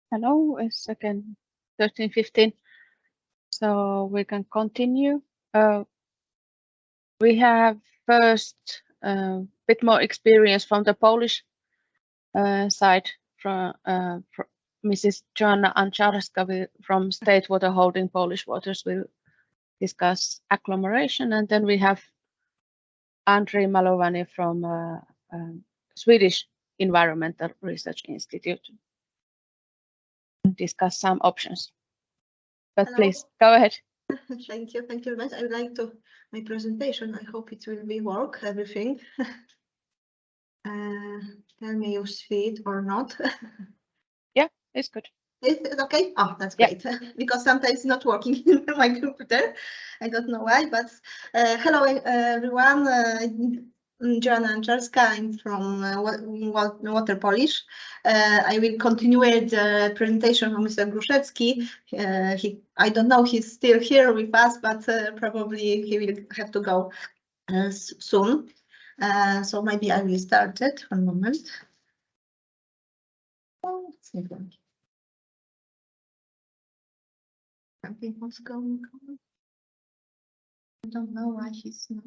Hello, it's again 13:15, so we can continue. We have first a bit more experience from the Polish side from Mrs. Joanna Ancharska from State Water Holding Polish Waters will discuss agglomeration, and then we have Andrei Malovany from Swedish Environmental Research Institute discuss some options. But Hello. please go ahead. Thank you very much. I would like to my presentation. I hope it will be work everything. Tell me you see it or not. Yeah, it's good. Is it okay? Oh, that's Yeah. great. Because sometimes it's not working in my computer. I don't know why, but hello everyone. Joanna Ancharska, I'm from Water Polish. I will continue the presentation from Mr. Gruszewski. I don't know he's still here with us, but probably he will have to go soon. So maybe I will start it. One moment. Oh, it's not working. Something was going on. I don't know why he's not.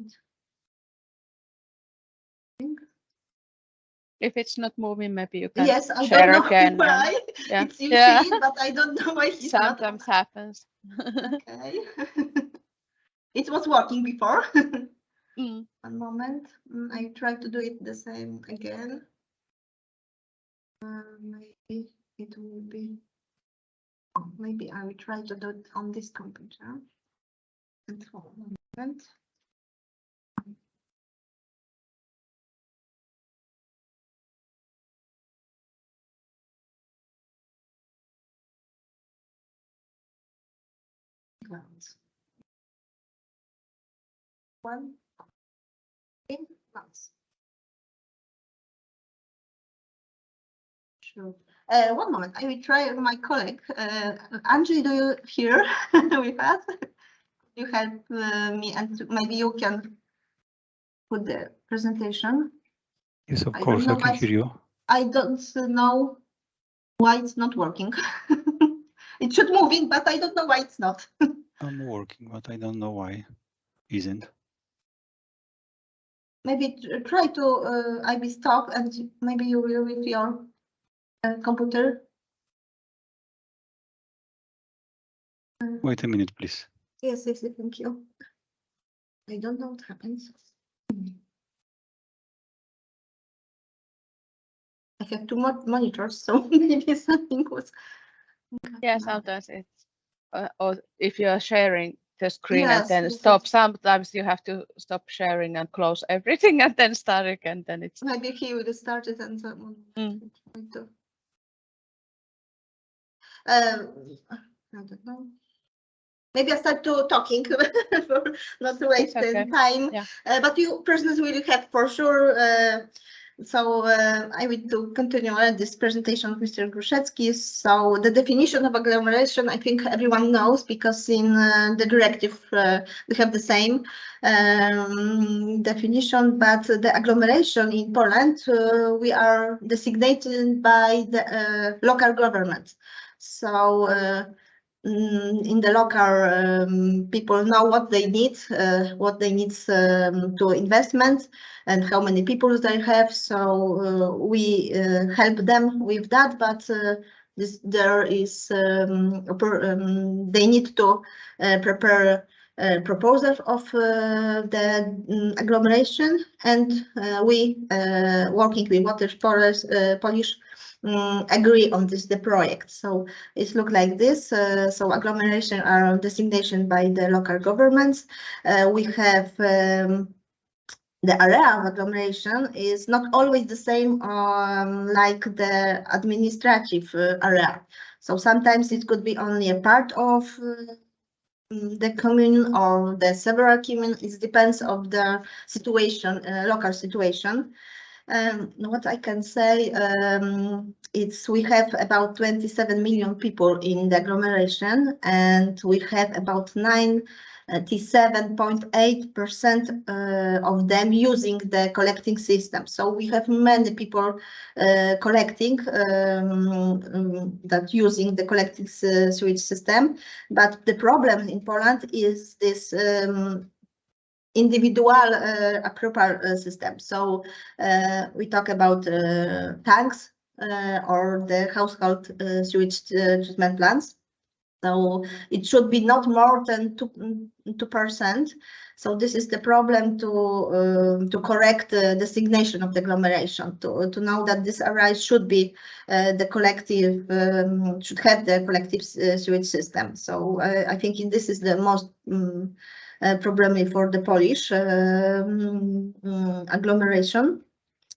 If it's not moving, maybe you can Yes, I share don't know again. why. Yeah. It's you Yeah. see it, but I don't know why he's Sometimes happens. Okay. It was working before. Mm. One moment. I try to do it the same again. Maybe it will be. Maybe I will try to do it on this computer. And for a moment. Clouds. One. In clouds. Sure. One moment. I will try my colleague. Andrzej, do you hear with us? You help me, and maybe you can put the presentation. Yes, of course, I can hear you. I don't know why it's not working. It should moving, but I don't know why it's not. I'm working, but I don't know why isn't. Maybe try to I will stop, and maybe you will with your computer. Wait a minute, please. Yes, thank you. I don't know what happens. I have two more monitors, so maybe something was. Yeah, sometimes it's, or if you are sharing the screen and Yes, then yes, stop, yes. sometimes you have to stop sharing and close everything and then start again, then it's. Maybe he will start it and so I don't know. Maybe I start to talking for not to waste time. Yeah. But you persons will have for sure. So I will continue this presentation of Mr. Gruszewski. So the definition of agglomeration, I think everyone knows, because in the directive we have the same definition, but the agglomeration in Poland, we are designated by the local government. So in the local people know what they need to investment and how many people they have. So we help them with that, but there is they need to prepare a proposal of the agglomeration, and we working with Water Polish agree on the project. So it looks like this. So agglomeration are designation by the local governments. We have the area of agglomeration is not always the same like the administrative area. So sometimes it could be only a part of the commune or the several commune. It depends of the situation, local situation. What I can say, we have about 27 million people in the agglomeration, and we have about 97.8% of them using the collecting system. So we have many people collecting that using the collecting sewage system. But the problem in Poland is this individual proper system. So we talk about tanks or the household sewage treatment plants. So it should be not more than 2%. So this is the problem to correct the designation of the agglomeration, to know that this area should be the collective, should have the collective sewage system. So I think this is the most problem for the Polish agglomeration.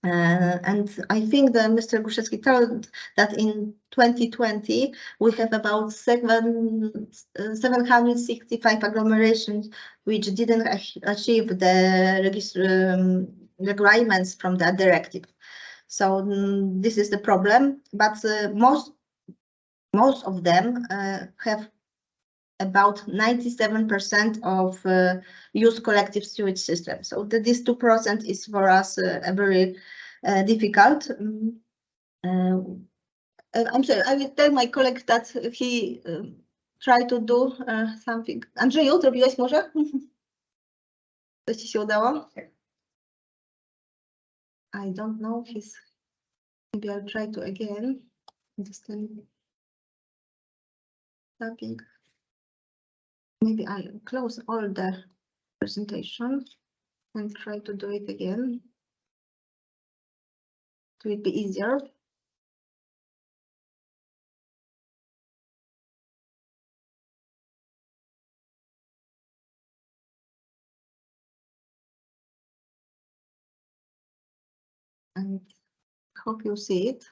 And I think that Mr. Gruszewski told that in 2020 we have about 765 agglomerations which didn't achieve the requirements from that directive. So this is the problem, but most of them have about 97% of use collective sewage system. So this 2% is for us a very difficult. I'm sorry, I will tell my colleague that he try to do something. Andrzeju, zrobiłeś może? Coś ci się udało? I don't know. Maybe I'll try to again. Just topic. Maybe I'll close all the presentation and try to do it again. It will be easier. And hope you see it.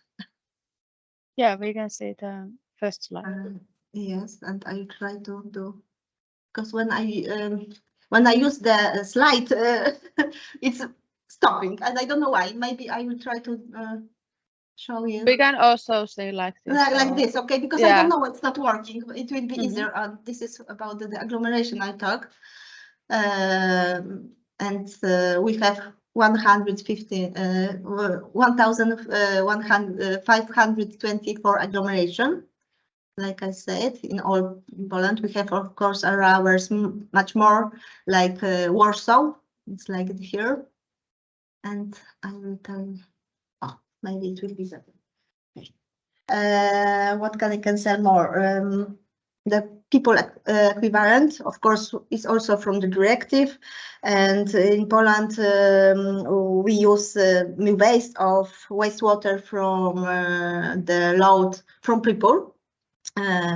Yeah, we can see the first slide. Yes, and I'll try to do, because when I use the slide, it's stopping, and I don't know why. Maybe I will try to show you. We can also say like this. Like this, okay? Because yeah. I don't know, it's not working. It will be easier. This is about the agglomeration I talk, and we have 1,524 agglomeration. Like I said, in all Poland, we have, of course, areas much more, like Warsaw. It's like here. And I will tell you, maybe it will be better. Okay. What can I say more? The people equivalent, of course, is also from the directive. And in Poland, we use waste of wastewater from the load from people.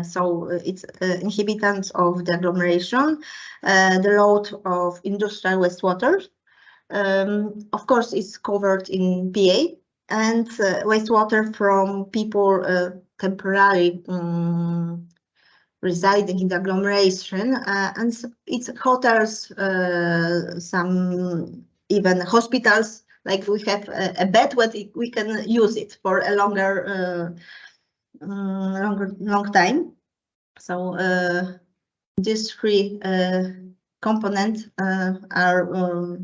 So it's inhabitants of the agglomeration, the load of industrial wastewater. Of course, it's covered in PA, and wastewater from people temporarily residing in the agglomeration, and it's hotels, some even hospitals. Like we have a bed, but we can use it for a long time. So these three components are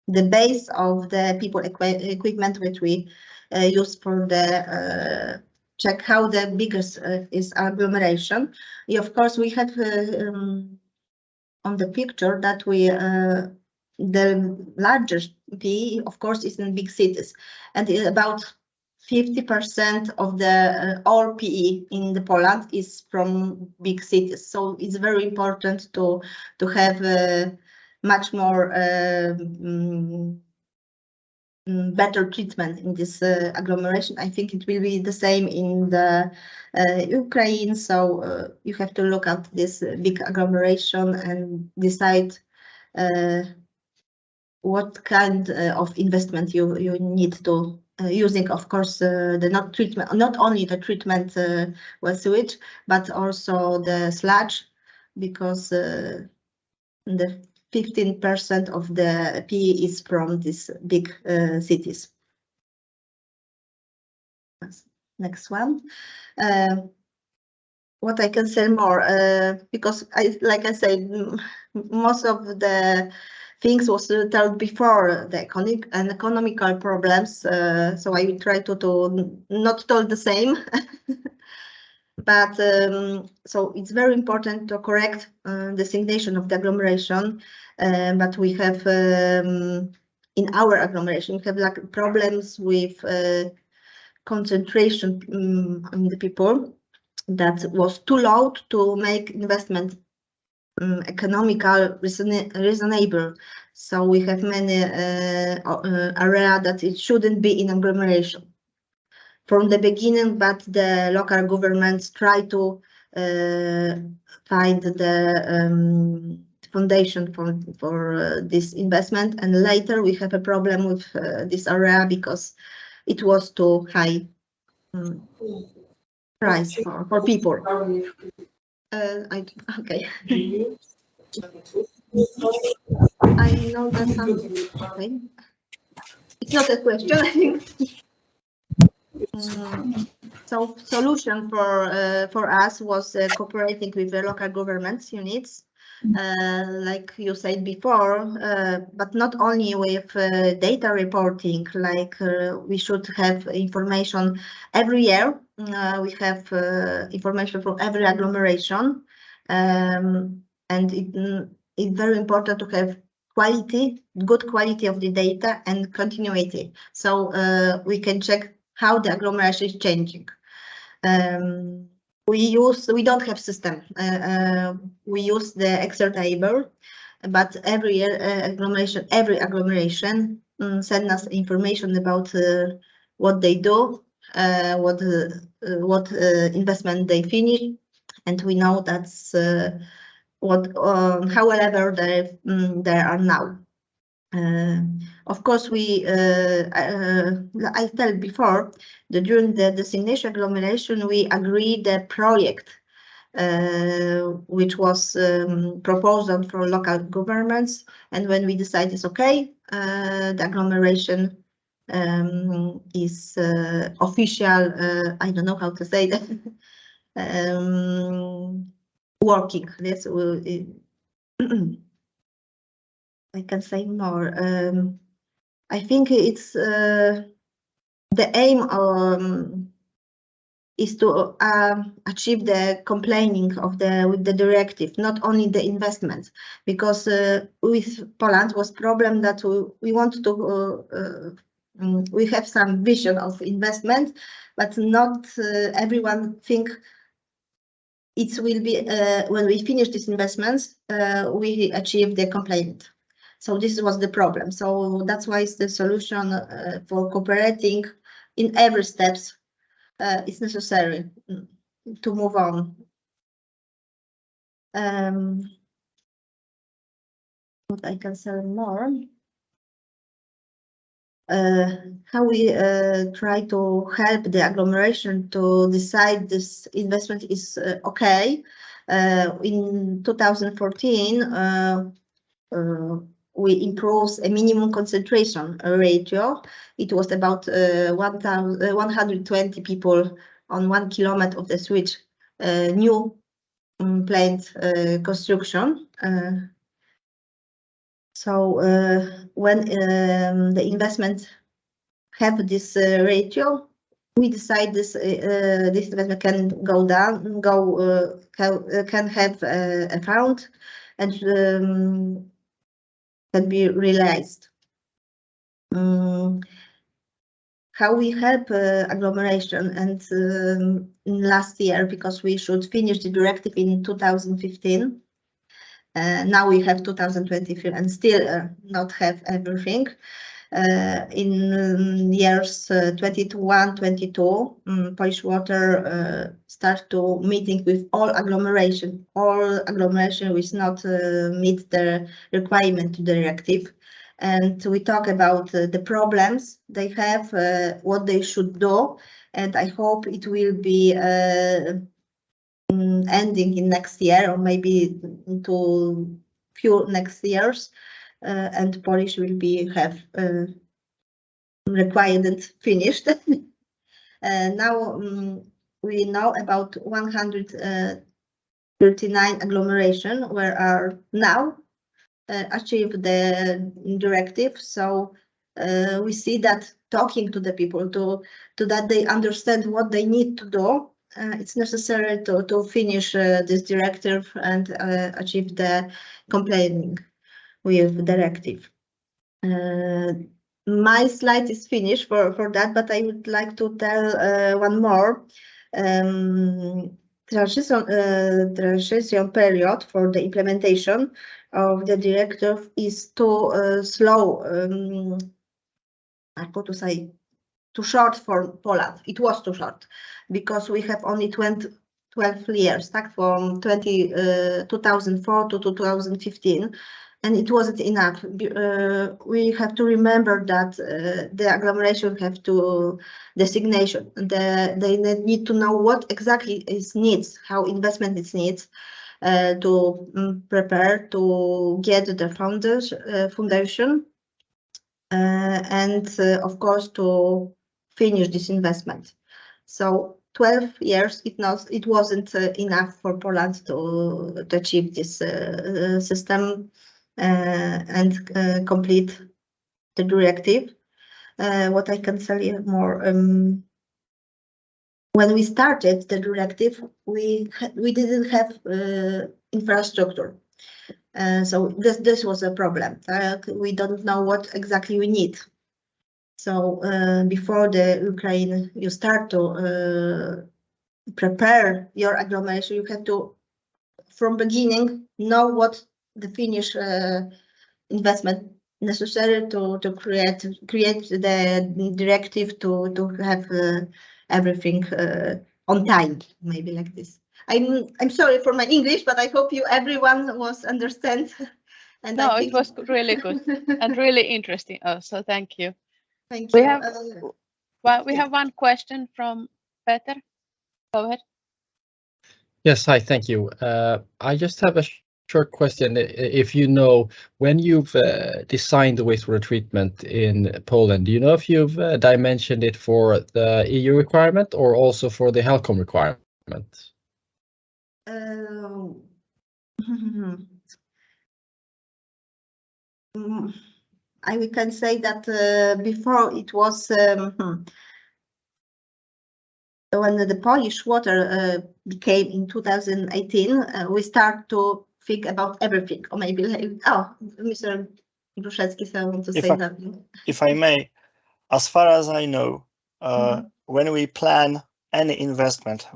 the base of the people equipment which we use for the check how the biggest is agglomeration. Of course, we have on the picture that we the largest PE, of course, is in big cities, and about 50% of the all PE in the Poland is from big cities. So it's very important to have much more better treatment in this agglomeration. I think it will be the same in the Ukraine. So you have to look at this big agglomeration and decide what kind of investment you need to using, of course, the not only the treatment well sewage, but also the sludge, because the 15% of the PE is from these big cities. Next one. What I can say more, because like I said, most of the things was told before the economical problems. So I will try to not tell the same. But so it's very important to correct designation of the agglomeration. But we have in our agglomeration, we have like problems with concentration on the people that was too low to make investment economical reasonable. So we have many area that it shouldn't be in agglomeration from the beginning, but the local governments try to find the foundation for this investment, and later we have a problem with this area because it was too high price for people. Okay. I know that something. Okay. It's not a question, I think. So solution for us was cooperating with the local governments units, like you said before, but not only with data reporting, like we should have information every year. We have information from every agglomeration, and it's very important to have good quality of the data and continuity. So we can check how the agglomeration is changing. We don't have system. We use the Excel table, but every year every agglomeration send us information about what they do, what investment they finish, and we know that's however they are now. Of course, I said before that during the designation agglomeration, we agreed the project, which was proposed for local governments. And when we decided it's okay, the agglomeration is official, I don't know how to say that, working. That's I can say more. I think it's the aim is to achieve the complying with the directive, not only the investments, because with Poland was problem that we want to we have some vision of investment, but not everyone think it will be when we finish these investments we achieve the compliance. So this was the problem. So that's why it's the solution for cooperating in every steps is necessary to move on. What I can say more? How we try to help the agglomeration to decide this investment is okay. In 2014, we improved a minimum concentration ratio. It was about 120 people on 1 kilometer of the switch, new plant construction. So when the investment have this ratio, we decide this investment can go down, can have a fund, and can be realized. How we help agglomeration, and last year, because we should finish the directive in 2015. Now we have 2023 and still not have everything. In years 21-22, Polish Water start to meeting with all agglomeration which not meet the requirement to the directive. And we talk about the problems they have, what they should do, and I hope it will be ending in next year, or maybe into few next years, and Polish will be have requirement finished. Now we know about 139 agglomeration where are now achieve the directive. So we see that talking to the people to that they understand what they need to do. It's necessary to finish this directive and achieve the complying with directive. My slide is finished for that, but I would like to tell one more. Transition period for the implementation of the directive is too slow. How to say, too short for Poland. It was too short because we have only 12 years, from 2004 to 2015. And it wasn't enough. We have to remember that the agglomeration have to designation. They need to know what exactly is needs, how investment is needs to prepare to get the foundation and of course to finish this investment. So 12 years, it wasn't enough for Poland to achieve this system and complete the directive. What I can tell you more, when we started the directive, we didn't have infrastructure. So this was a problem. We don't know what exactly we need. So before the Ukraine, you start to prepare your agglomeration, you have to, from beginning, know what the Finnish investment necessary to create the directive to have everything on time, maybe like this. I'm sorry for my English, but I hope everyone was understand. And No, I think it was really good and really interesting also. Thank you. Thank We you. have we have one question from Peter. Go ahead. Yes, hi, thank you. I just have a short question. If you know, when you've designed the wastewater treatment in Poland, do you know if you've dimensioned it for the EU requirement or also for the HELCOM requirement? I can say that before it was when the Polish water became in 2018, we start to think about everything, or maybe Mr. Gruszecki, so I want to say that. If I may, as far as I know, when we plan any investment,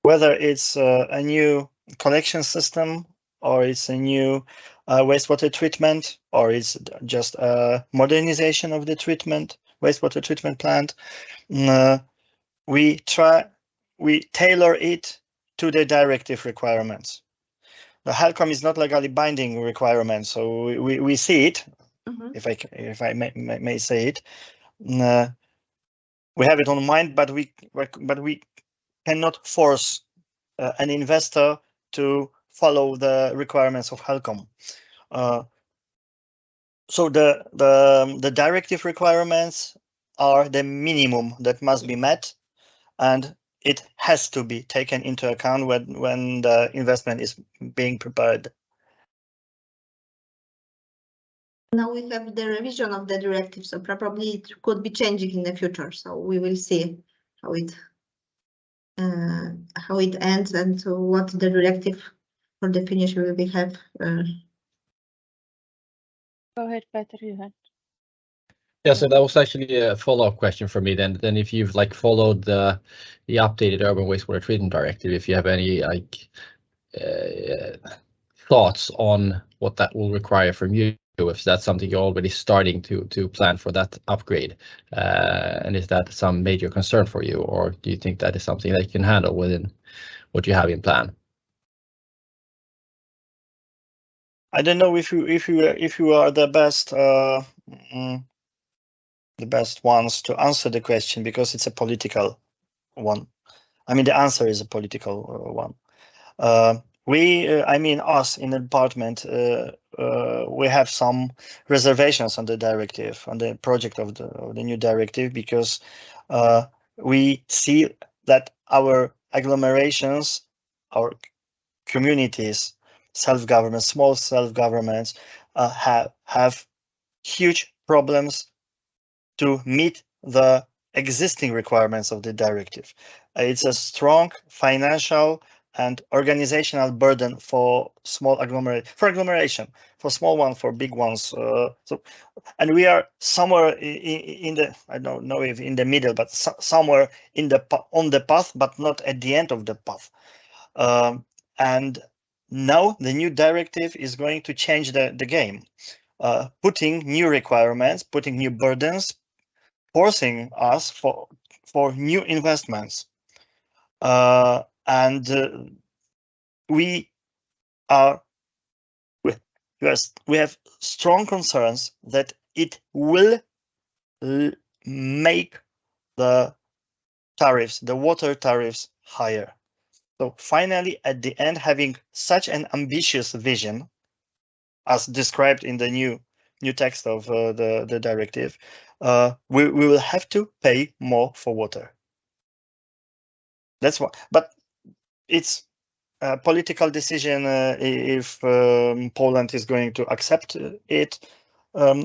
whether it's a new collection system or it's a new wastewater treatment or it's just a modernization of the wastewater treatment plant, we tailor it to the directive requirements. The HELCOM is not legally binding requirement, so we see it. If I may say it, we have it on mind, but we cannot force an investor to follow the requirements of HELCOM. So the directive requirements are the minimum that must be met, and it has to be taken into account when the investment is being prepared. Now we have the revision of the directive, so probably it could be changing in the future. So we will see how it ends and what the directive for the Finnish will be have. Go ahead, Peter. You had. Yeah, so that was actually a follow-up question for me. Then, if you've followed the updated urban wastewater treatment directive, if you have any thoughts on what that will require from you, if that's something you're already starting to plan for that upgrade, and is that some major concern for you, or do you think that is something that you can handle within what you have in plan? I don't know if you are the best ones to answer the question, because it's a political one. I mean, the answer is a political one. Us in the department, we have some reservations on the directive, on the project of the new directive, because we see that our agglomerations, our communities, self-government, small self-governments have huge problems to meet the existing requirements of the directive. It's a strong financial and organizational burden for small agglomeration, for small ones, for big ones. And we are somewhere in the, I don't know if in the middle, but somewhere on the path, but not at the end of the path. And now the new directive is going to change the game, putting new requirements, putting new burdens, forcing us for new investments. We have strong concerns that it will make the tariffs, the water tariffs, higher. So finally, at the end, having such an ambitious vision, as described in the new text of the directive, we will have to pay more for water. That's what. But it's a political decision if Poland is going to accept it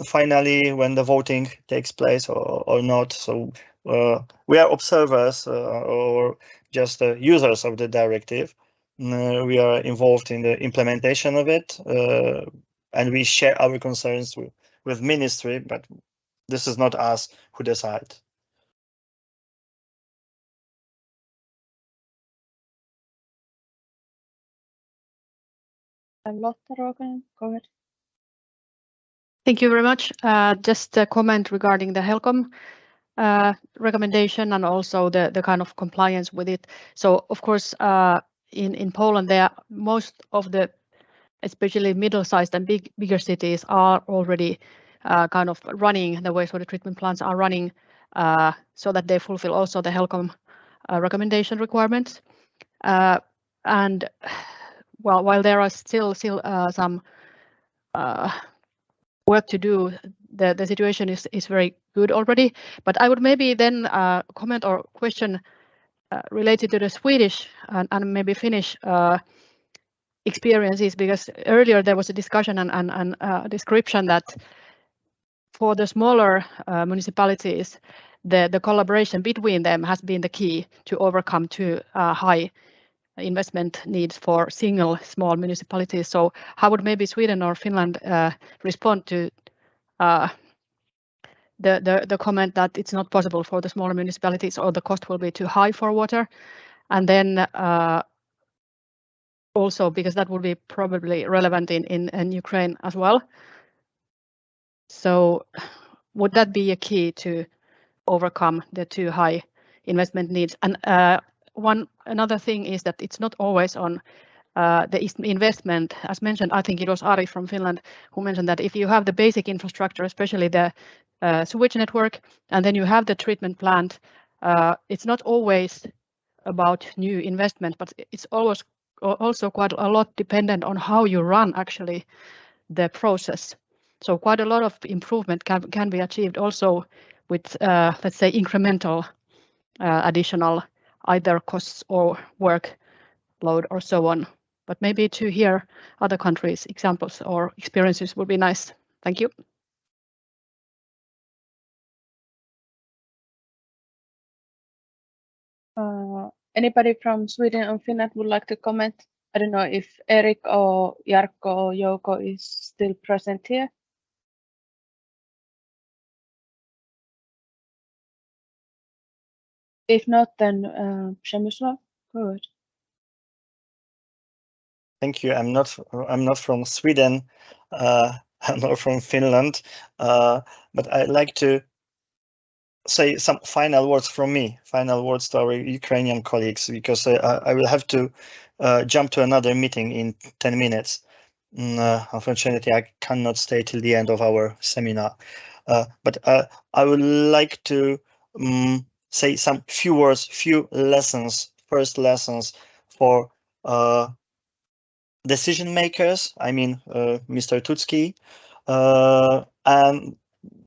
finally when the voting takes place or not. So we are observers or just users of the directive. We are involved in the implementation of it, and we share our concerns with ministry, but this is not us who decide. Lotta, go ahead. Thank you very much. Just a comment regarding the HELCOM recommendation and also the kind of compliance with it. So of course, in Poland, there are most of the, especially middle-sized and bigger cities are already kind of running, the wastewater treatment plants are running so that they fulfill also the HELCOM recommendation requirements. And well, while there are still some work to do, the situation is very good already. But I would maybe then comment or question related to the Swedish and maybe Finnish experiences, because earlier there was a discussion and description that for the smaller municipalities, the collaboration between them has been the key to overcome too high investment needs for single small municipalities. So how would maybe Sweden or Finland respond to the comment that it's not possible for the smaller municipalities or the cost will be too high for water? And then also, because that would be probably relevant in Ukraine as well. So would that be a key to overcome the too high investment needs? And another thing is that it's not always on the investment. As mentioned, I think it was Ari from Finland who mentioned that if you have the basic infrastructure, especially the sewage network, and then you have the treatment plant, it's not always about new investment, but it's always also quite a lot dependent on how you run actually the process. So quite a lot of improvement can be achieved also with, let's say, incremental additional either costs or workload or so on. But maybe to hear other countries' examples or experiences would be nice. Thank you. Anybody from Sweden or Finland would like to comment? I don't know if Eric or Jarkko or Jouko is still present here. If not, then Przemysław, go ahead. Thank you. I'm not from Sweden. I'm not from Finland, but I'd like to say some final words from me, final words to our Ukrainian colleagues, because I will have to jump to another meeting in 10 minutes. Unfortunately, I cannot stay till the end of our seminar, but I would like to say some few words, few lessons, first lessons for decision makers. I mean, Mr. Tutski, and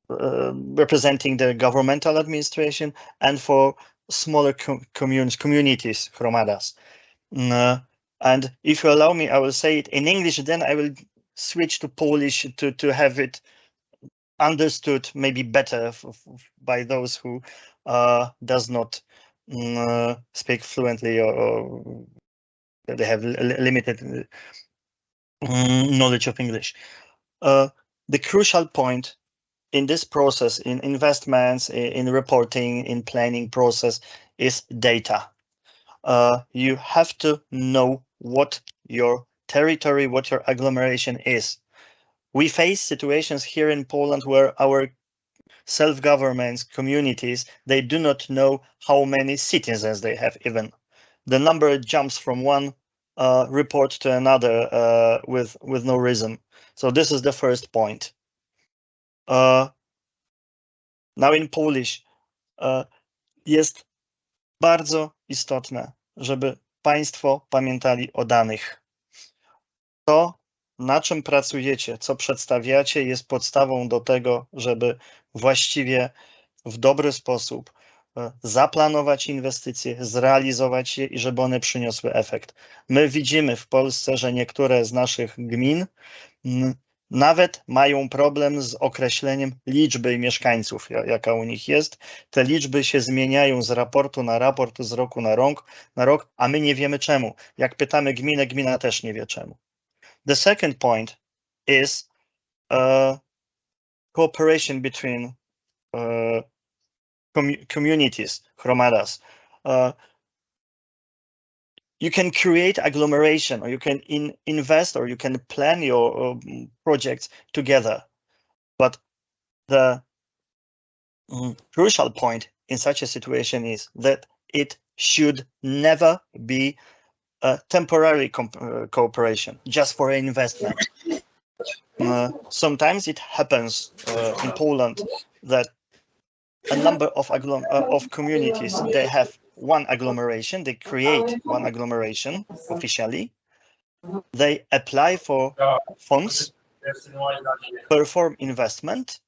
representing the governmental administration, and for smaller communities, hromadas. And if you allow me, I will say it in English, then I will switch to Polish to have it understood maybe better by those who does not speak fluently or they have limited knowledge of English. The crucial point in this process, in investments, in reporting, in planning process, is data. You have to know what your territory, what your agglomeration is. We face situations here in Poland where our self-governments, communities, they do not know how many citizens they have even. The number jumps from one report to another with no reason. So this is the first point. Now in Polish jest bardzo istotne, żeby Państwo pamiętali o danych. To, na czym pracujecie, co przedstawiacie, jest podstawą do tego, żeby właściwie w dobry sposób zaplanować inwestycje, zrealizować je i żeby one przyniosły efekt. My widzimy w Polsce, że niektóre z naszych gmin nawet mają problem z określeniem liczby mieszkańców, jaka u nich jest. Te liczby się zmieniają z raportu na raport, z roku na rok, a my nie wiemy czemu. Jak pytamy gminę, gmina też nie wie czemu. The second point is cooperation between communities, hromadas. You can create agglomeration, or you can invest, or you can plan your projects together. But the crucial point in such a situation is that it should never be a temporary cooperation, just for investment. Sometimes it happens in Poland that a number of communities, they have one agglomeration, they create one agglomeration officially, they apply for funds, perform investment,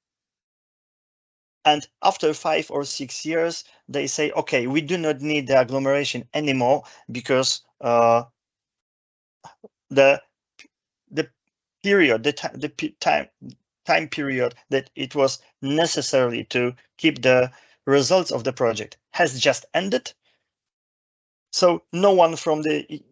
and after 5 or 6 years, they say, okay, we do not need the agglomeration anymore because the period, the time period that it was necessary to keep the results of the project has just ended. So no one from the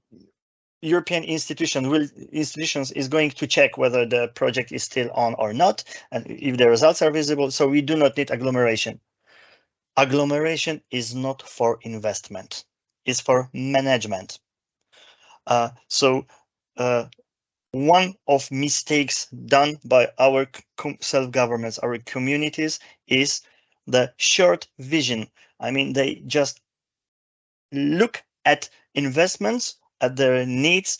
European institutions is going to check whether the project is still on or not, and if the results are visible. So we do not need agglomeration. Agglomeration is not for investment, it's for management. One of mistakes done by our self-governments, our communities, is the short vision. I mean, they just look at investments, at their needs,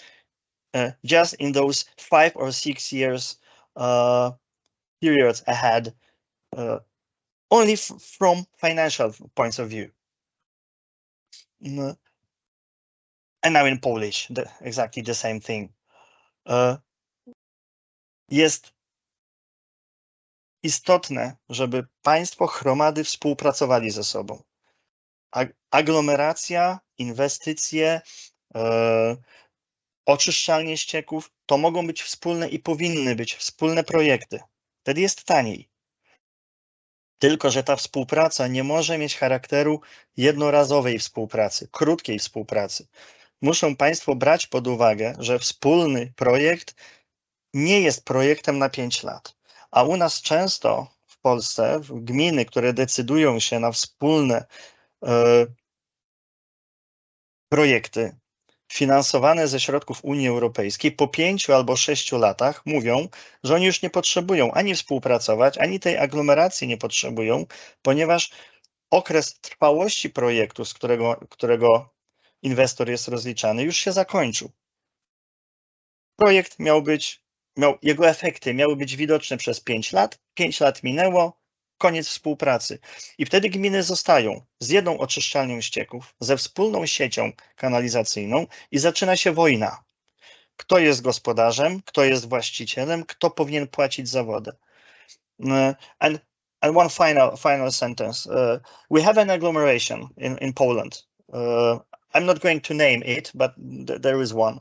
just in those 5 or 6 years periods ahead, only from financial points of view. And now in Polish, exactly the same thing. Jest istotne, żeby państwo, hromady współpracowali ze sobą. Aglomeracja, inwestycje, oczyszczalnie ścieków to mogą być wspólne i powinny być wspólne projekty. Wtedy jest taniej. Tylko że ta współpraca nie może mieć charakteru jednorazowej współpracy, krótkiej współpracy. Muszą państwo brać pod uwagę, że wspólny projekt nie jest projektem na 5 lat. A u nas często w Polsce gminy, które decydują się na wspólne projekty finansowane ze środków Unii Europejskiej, po 5 albo 6 latach mówią, że oni już nie potrzebują ani współpracować, ani tej aglomeracji nie potrzebują, ponieważ okres trwałości projektu, z którego inwestor jest rozliczany, już się zakończył. Projekt jego efekty miały być widoczne przez 5 lat, 5 lat minęło, koniec współpracy. I wtedy gminy zostają z jedną oczyszczalnią ścieków, ze wspólną siecią kanalizacyjną i zaczyna się wojna. Kto jest gospodarzem, kto jest właścicielem, kto powinien płacić za wodę. And And one final sentence. We have an agglomeration in Poland. I'm not going to name it, but there is one.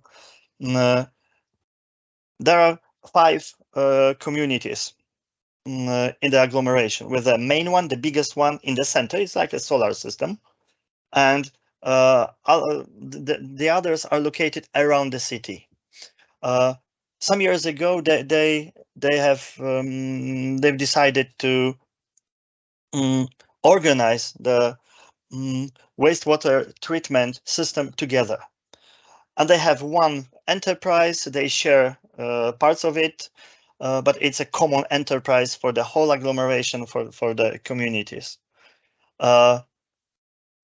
There are 5 communities in the agglomeration, with the main one, the biggest one in the center. It's like a solar system, and the others are located around the city. Some years ago, they've decided to organize the wastewater treatment system together, and they have one enterprise. They share parts of it, but it's a common enterprise for the whole agglomeration, for the communities.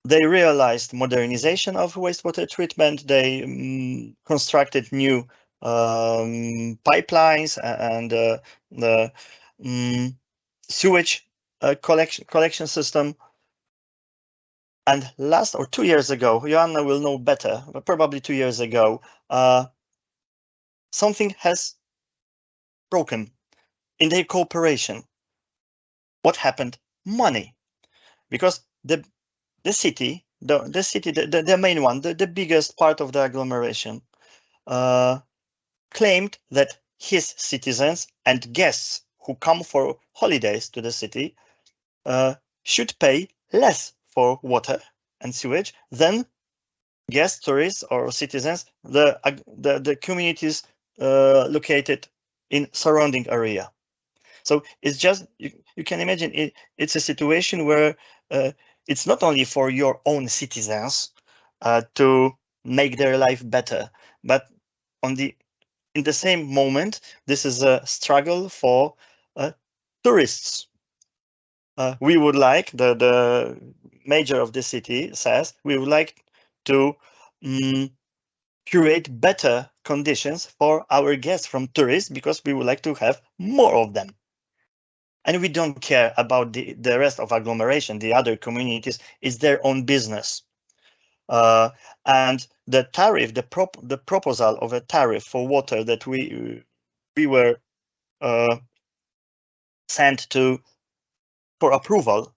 They realized modernization of wastewater treatment. They constructed new pipelines and the sewage collection system. And 2 years ago, Joanna will know better, but probably 2 years ago, something has broken in their cooperation. What happened? Money, because the city, the main one, the biggest part of the agglomeration, claimed that his citizens and guests who come for holidays to the city should pay less for water and sewage than guests, tourists, or citizens, the communities located in surrounding area. So it's just, you can imagine, it's a situation where it's not only for your own citizens to make their life better, but in the same moment, this is a struggle for tourists. We would like, the mayor of the city says, we would like to create better conditions for our guests from tourists, because we would like to have more of them. And we don't care about the rest of agglomeration, the other communities. It's their own business. And the tariff, the proposal of a tariff for water that we were sent to for approval,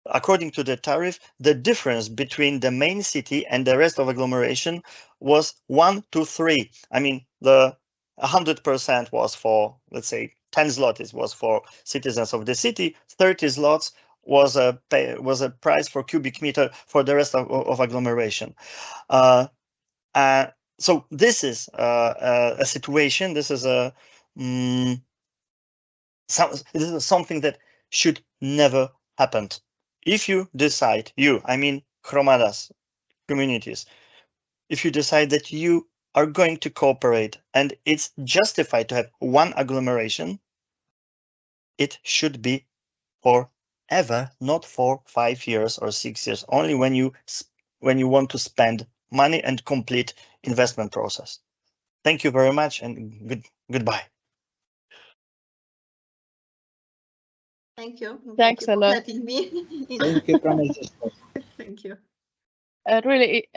according to the tariff, the difference between the main city and the rest of agglomeration was 1 to 3. I mean, the 100% was for, let's say, 10 zlotys was for citizens of the city, 30 zlotys was a price for cubic meter for the rest of agglomeration. So this is a situation. This is this is something that should never happen. If you decide, I mean Hromadas communities, if you decide that you are going to cooperate and it's justified to have one agglomeration, it should be forever, not for 5 years or 6 years, only when you want to spend money and complete investment process. Thank you very much, and goodbye. Thank you. Thanks a lot. Letting me. Thank you, Promesses. Thank you. Really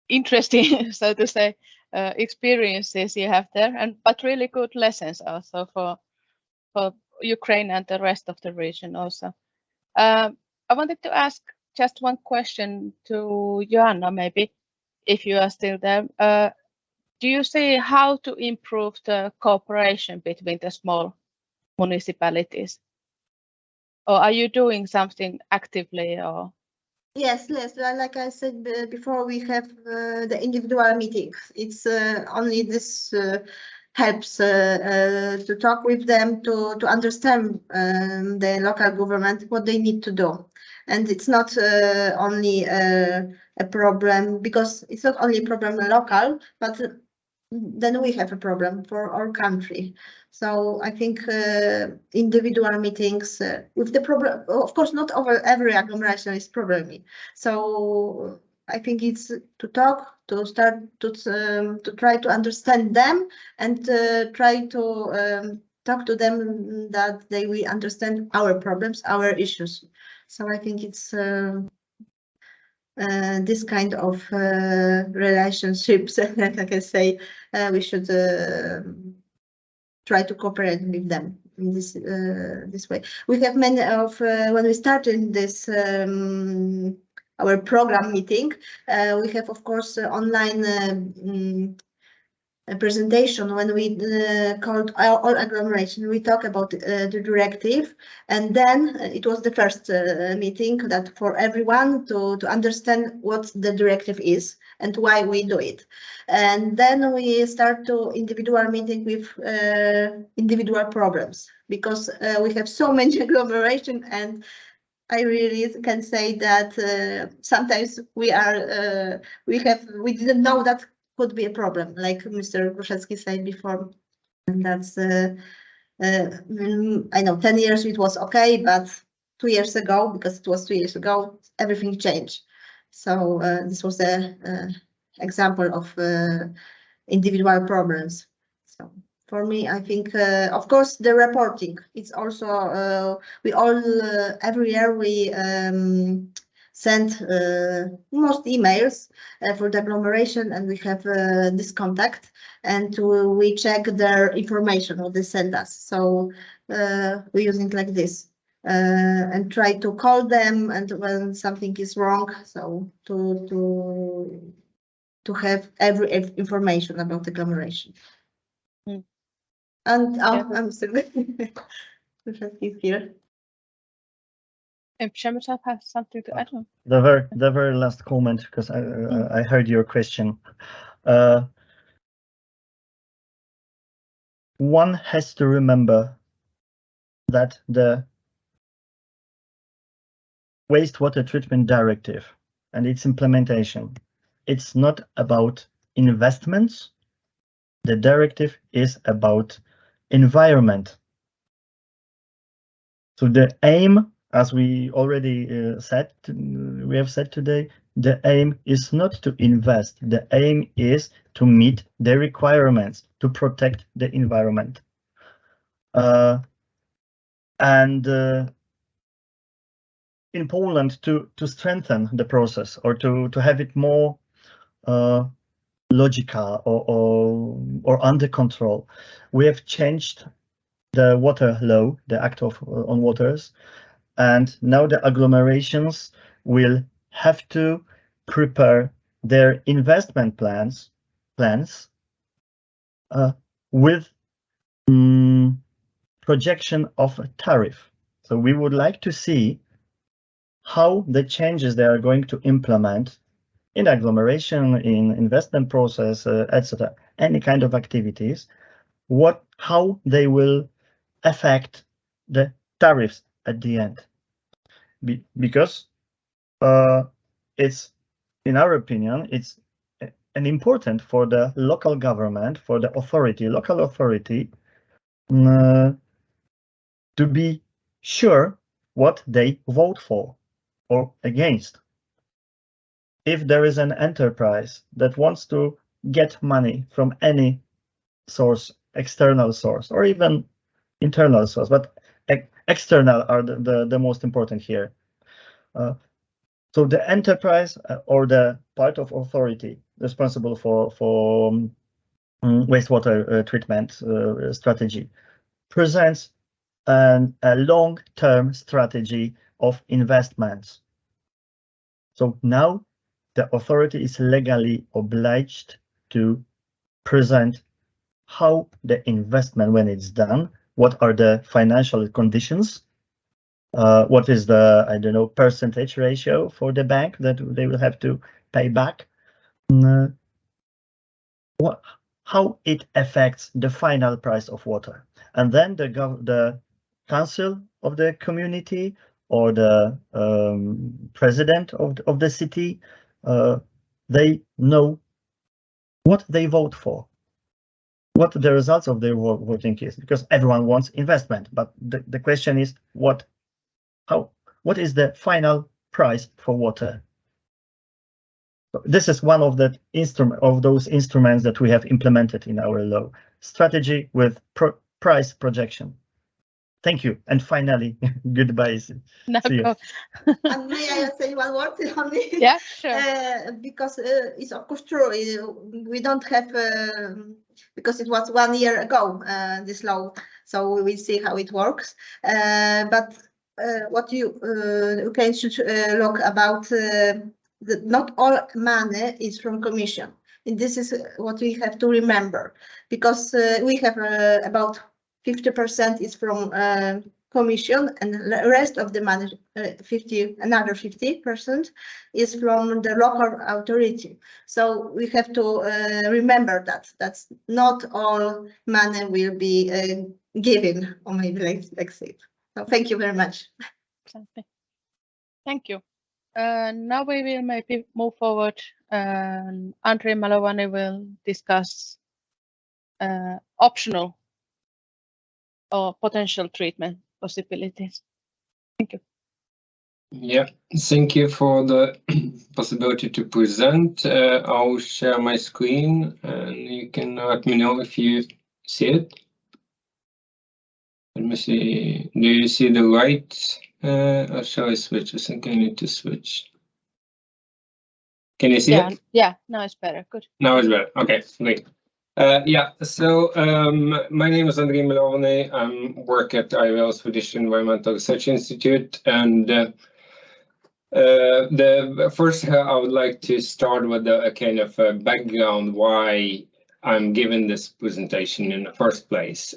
interesting, so to say, experiences you have there, but really good lessons also for Ukraine and the rest of the region also. I wanted to ask just one question to Joanna, maybe, if you are still there. Do you see how to improve the cooperation between the small municipalities? Or are you doing something actively? Or Yes. Like I said before, we have the individual meetings. It's only this helps to talk with them, to understand the local government, what they need to do. And it's not only a problem, because it's not only a problem local, but then we have a problem for our country. So I think individual meetings with the problem, of course, not over every agglomeration is problem. So I think it's to talk, to start to try to understand them, and try to talk to them that they will understand our problems, our issues. So I think it's this kind of relationships, like I say, we should try to cooperate with them. in this way. We have many of when we started this our program meeting. We have, of course, online a presentation when we called all agglomeration. We talk about the directive, and then it was the first meeting that for everyone to understand what the directive is and why we do it. And then we start to individual meeting with individual problems, because we have so many agglomeration, and I really can say that sometimes we didn't know that could be a problem, like Mr. Gruszewski said before. And that's I know 10 years it was okay, but 2 years ago, because it was 2 years ago, everything changed. So this was the example of individual problems. So for me, I think, of course, the reporting. It's also we all every year we send most emails for the agglomeration, and we have this contact, and we check their information what they send us. So we use it like this and try to call them, and when something is wrong, so to have every information about the agglomeration. And I'm still here. Przemysław has something to add on. The very last comment, because I heard your question. One has to remember that the wastewater treatment directive and its implementation, it's not about investments. The directive is about environment. So the aim, as we already we have said today, the aim is not to invest. The aim is to meet the requirements to protect the environment. In Poland, to strengthen the process, or to have it more logical or under control, we have changed the water law, the Act on Waters, and now the agglomerations will have to prepare their investment plans with projection of a tariff. So we would like to see how the changes they are going to implement in agglomeration, in investment process, etc., any kind of activities, how they will affect the tariffs at the end. Because it's, in our opinion, it's an important for the local government, for the local authority, to be sure what they vote for or against. If there is an enterprise that wants to get money from any source, external source, or even internal source, but external are the most important here. So the enterprise or the part of authority responsible for wastewater treatment strategy presents a long-term strategy of investments. So now the authority is legally obliged to present how the investment, when it's done, what are the financial conditions, what is the, I don't know, percentage ratio for the bank that they will have to pay back, how it affects the final price of water. And then the council of the community or the president of the city, they know what they vote for, what the results of their voting is, because everyone wants investment. But the question is, what is the final price for water? So this is one of those instruments that we have implemented in our law strategy with price projection. Thank you. And finally, goodbye. No, See you. go. And may I say one word only? Yeah, sure. Because it's of course true. We don't have because it was 1 year ago this law, so we will see how it works. But what you should look about not all money is from Commission, and this is what we have to remember, because we have about 50% is from Commission, and the rest of the money, another 50% is from the local authority. So we have to remember that that's not all money will be given, or maybe let's say. So thank you very much. Thank you. Now we will maybe move forward. Andrei Malovany will discuss optional or potential treatment possibilities. Thank you. Yeah, thank you for the possibility to present. I'll share my screen and you can let me know if you see it. Let me see. Do you see the right? Or shall I switch? I think I need to switch. Can you see it? Yeah, now it's better. Good. Now it's better. Okay, great. Yeah, so my name is Andrei Malovany. I work at IVL Swedish Environmental Research Institute, and first I would like to start with a kind of background why I'm giving this presentation in the first place.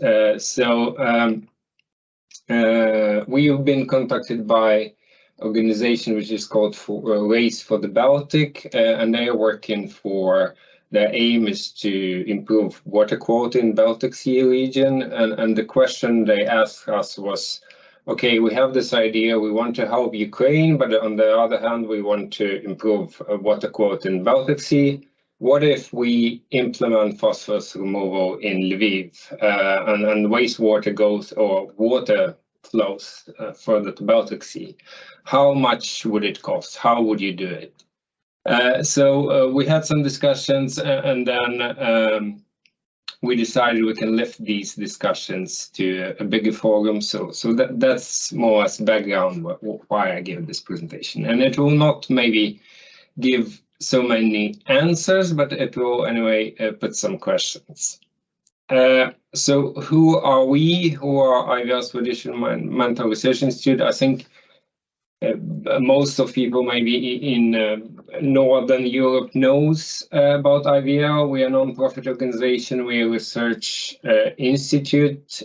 We've been contacted by organization which is called Race for the Baltic, and they are working for, their aim is to improve water quality in Baltic Sea region, and the question they asked us was, okay, we have this idea, we want to help Ukraine, but on the other hand we want to improve water quality in Baltic Sea. What if we implement phosphorus removal in Lviv and wastewater goes, or water flows further to Baltic Sea? How much would it cost? How would you do it? So we had some discussions, and then we decided we can lift these discussions to a bigger forum. So that's more as background why I give this presentation. And it will not maybe give so many answers, but it will anyway put some questions. So who are we? Who are IVL Swedish Environmental Research Institute? I think most of people maybe in Northern Europe knows about IVL. We are a non-profit organization. We are a research institute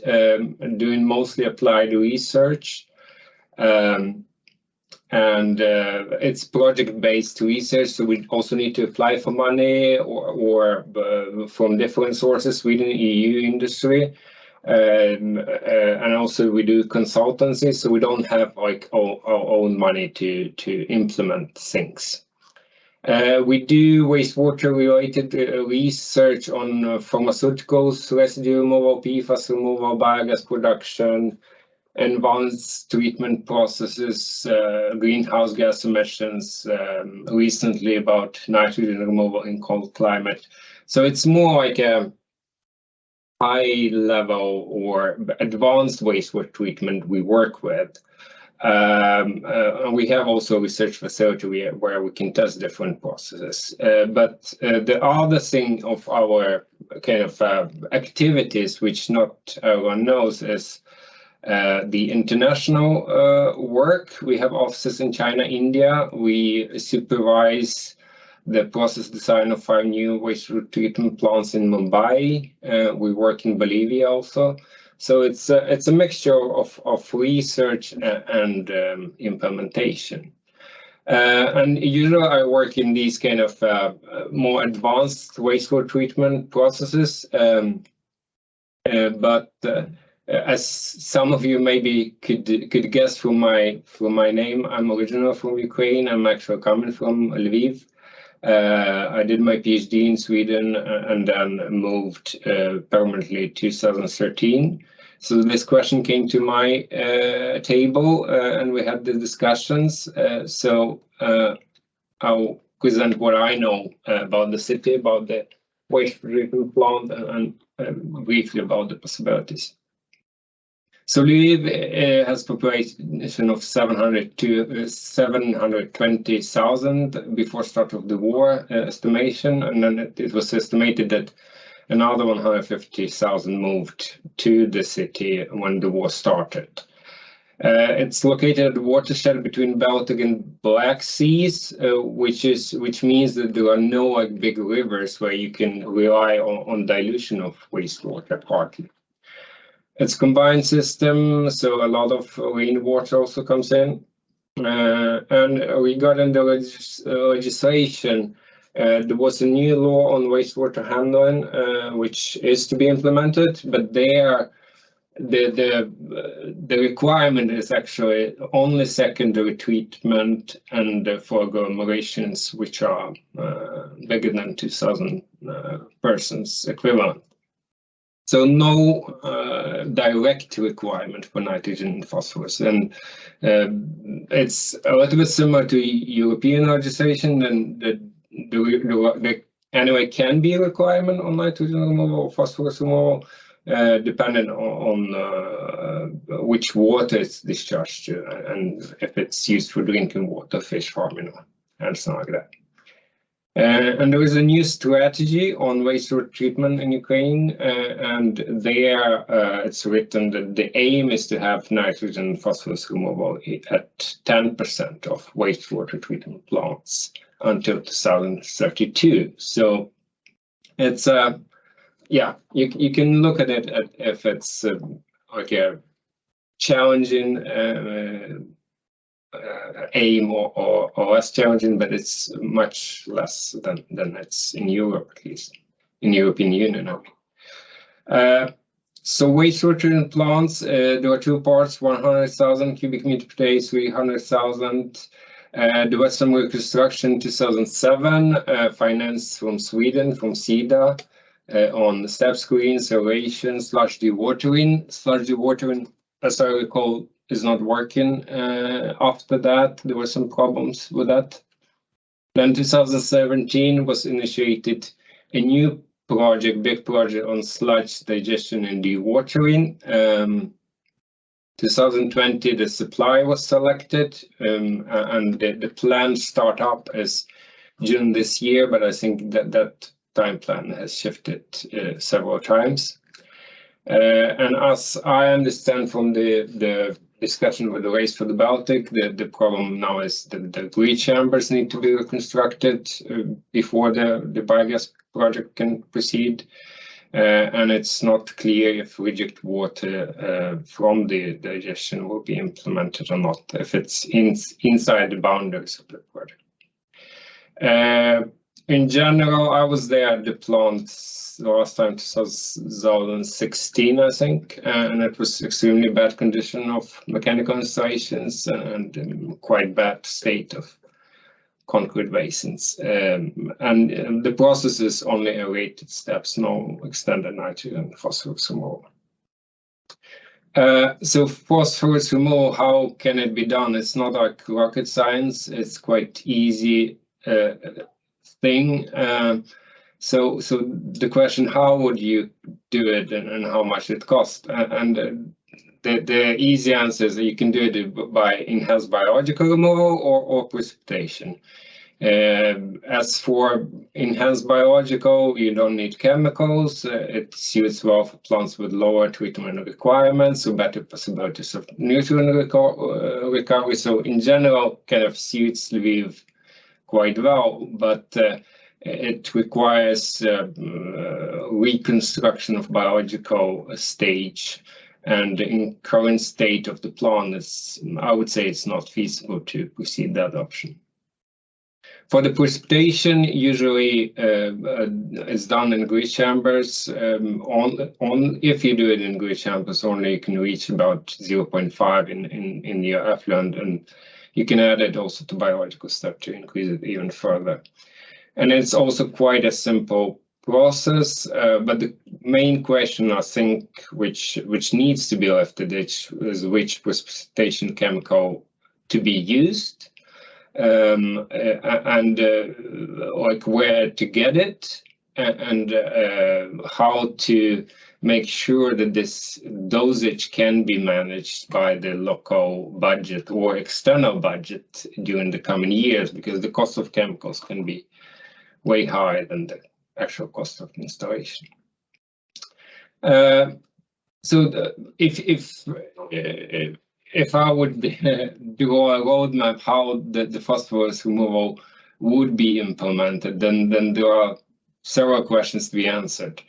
doing mostly applied research. And it's project-based research, so we also need to apply for money or from different sources within the EU industry. And also we do consultancy, so we don't have like our own money to implement things. We do wastewater related research on pharmaceuticals, residue removal, PFAS removal, biogas production, advanced treatment processes, greenhouse gas emissions, recently about nitrogen removal in cold climate. So it's more like a high level or advanced wastewater treatment we work with. We have also a research facility where we can test different processes. But the other thing of our kind of activities, which not everyone knows, is the international work. We have offices in China, India. We supervise the process design of 5 new wastewater treatment plants in Mumbai. We work in Bolivia also. So it's a mixture of research and implementation. And usually I work in these kind of more advanced wastewater treatment processes. As some of you maybe could guess from my name, I'm originally from Ukraine. I'm actually coming from Lviv. I did my PhD in Sweden and then moved permanently 2013. So this question came to my table and we had the discussions. So I'll present what I know about the city, about the wastewater treatment plant, and briefly about the possibilities. So Lviv has population of 700 to 720,000 before start of the war estimation, and then it was estimated that another 150,000 moved to the city when the war started. It's located at the watershed between Baltic and Black Seas, which means that there are no big rivers where you can rely on dilution of wastewater partly. It's a combined system, so a lot of rainwater also comes in. And regarding the legislation, there was a new law on wastewater handling, which is to be implemented, but there the requirement is actually only secondary treatment and for agglomerations which are bigger than 2,000 persons equivalent. So no direct requirement for nitrogen and phosphorus, and it's a little bit similar to European legislation, and there anyway can be a requirement on nitrogen removal or phosphorus removal, depending on which water it's discharged to, and if it's used for drinking water, fish farming, and something like that. And there is a new strategy on wastewater treatment in Ukraine, and there it's written that the aim is to have nitrogen and phosphorus removal at 10% of wastewater treatment plants until 2032. So it's yeah, you can look at it if it's like a challenging aim or less challenging, but it's much less than it's in Europe, at least in European Union. So wastewater treatment plants, there are two parts: 100,000 cubic meter per day, 300,000. There was some reconstruction in 2007, financed from Sweden, from SIDA, on step screens, aeration, sludge dewatering. Sludge dewatering, as I recall, is not working. After that, there were some problems with that. Then 2017 was initiated a new project, big project on sludge digestion and dewatering. 2020, the supply was selected, and the planned startup is June this year, but I think that time plan has shifted several times. And as I understand from the discussion with the Race for the Baltic, the problem now is that the breed chambers need to be reconstructed before the biogas project can proceed. And it's not clear if reject water from the digestion will be implemented or not, if it's inside the boundaries of the project. In general, I was there at the plant last time, 2016, I think, and it was extremely bad condition of mechanical installations and quite bad state of concrete basins. And the process is only aerated steps, no extended nitrogen and phosphorus removal. So phosphorus removal, how can it be done? It's not like rocket science. It's quite easy thing. So the question, how would you do it and how much it costs? And the easy answer is that you can do it by enhanced biological removal or precipitation. As for enhanced biological, you don't need chemicals. It suits well for plants with lower treatment requirements, so better possibilities of nutrient recovery. So in general, kind of suits Lviv quite well, but it requires reconstruction of biological stage, and in current state of the plant, I would say it's not feasible to proceed that option. For the precipitation, usually it's done in grease chambers. If you do it in grease chambers, only you can reach about 0.5 in the effluent, and you can add it also to biological step to increase it even further. And it's also quite a simple process, but the main question, I think, which needs to be lifted is which precipitation chemical to be used, and like where to get it, how to make sure that this dosage can be managed by the local budget or external budget during the coming years, because the cost of chemicals can be way higher than the actual cost of installation. If I would draw a roadmap how the phosphorus removal would be implemented, then there are several questions to be answered.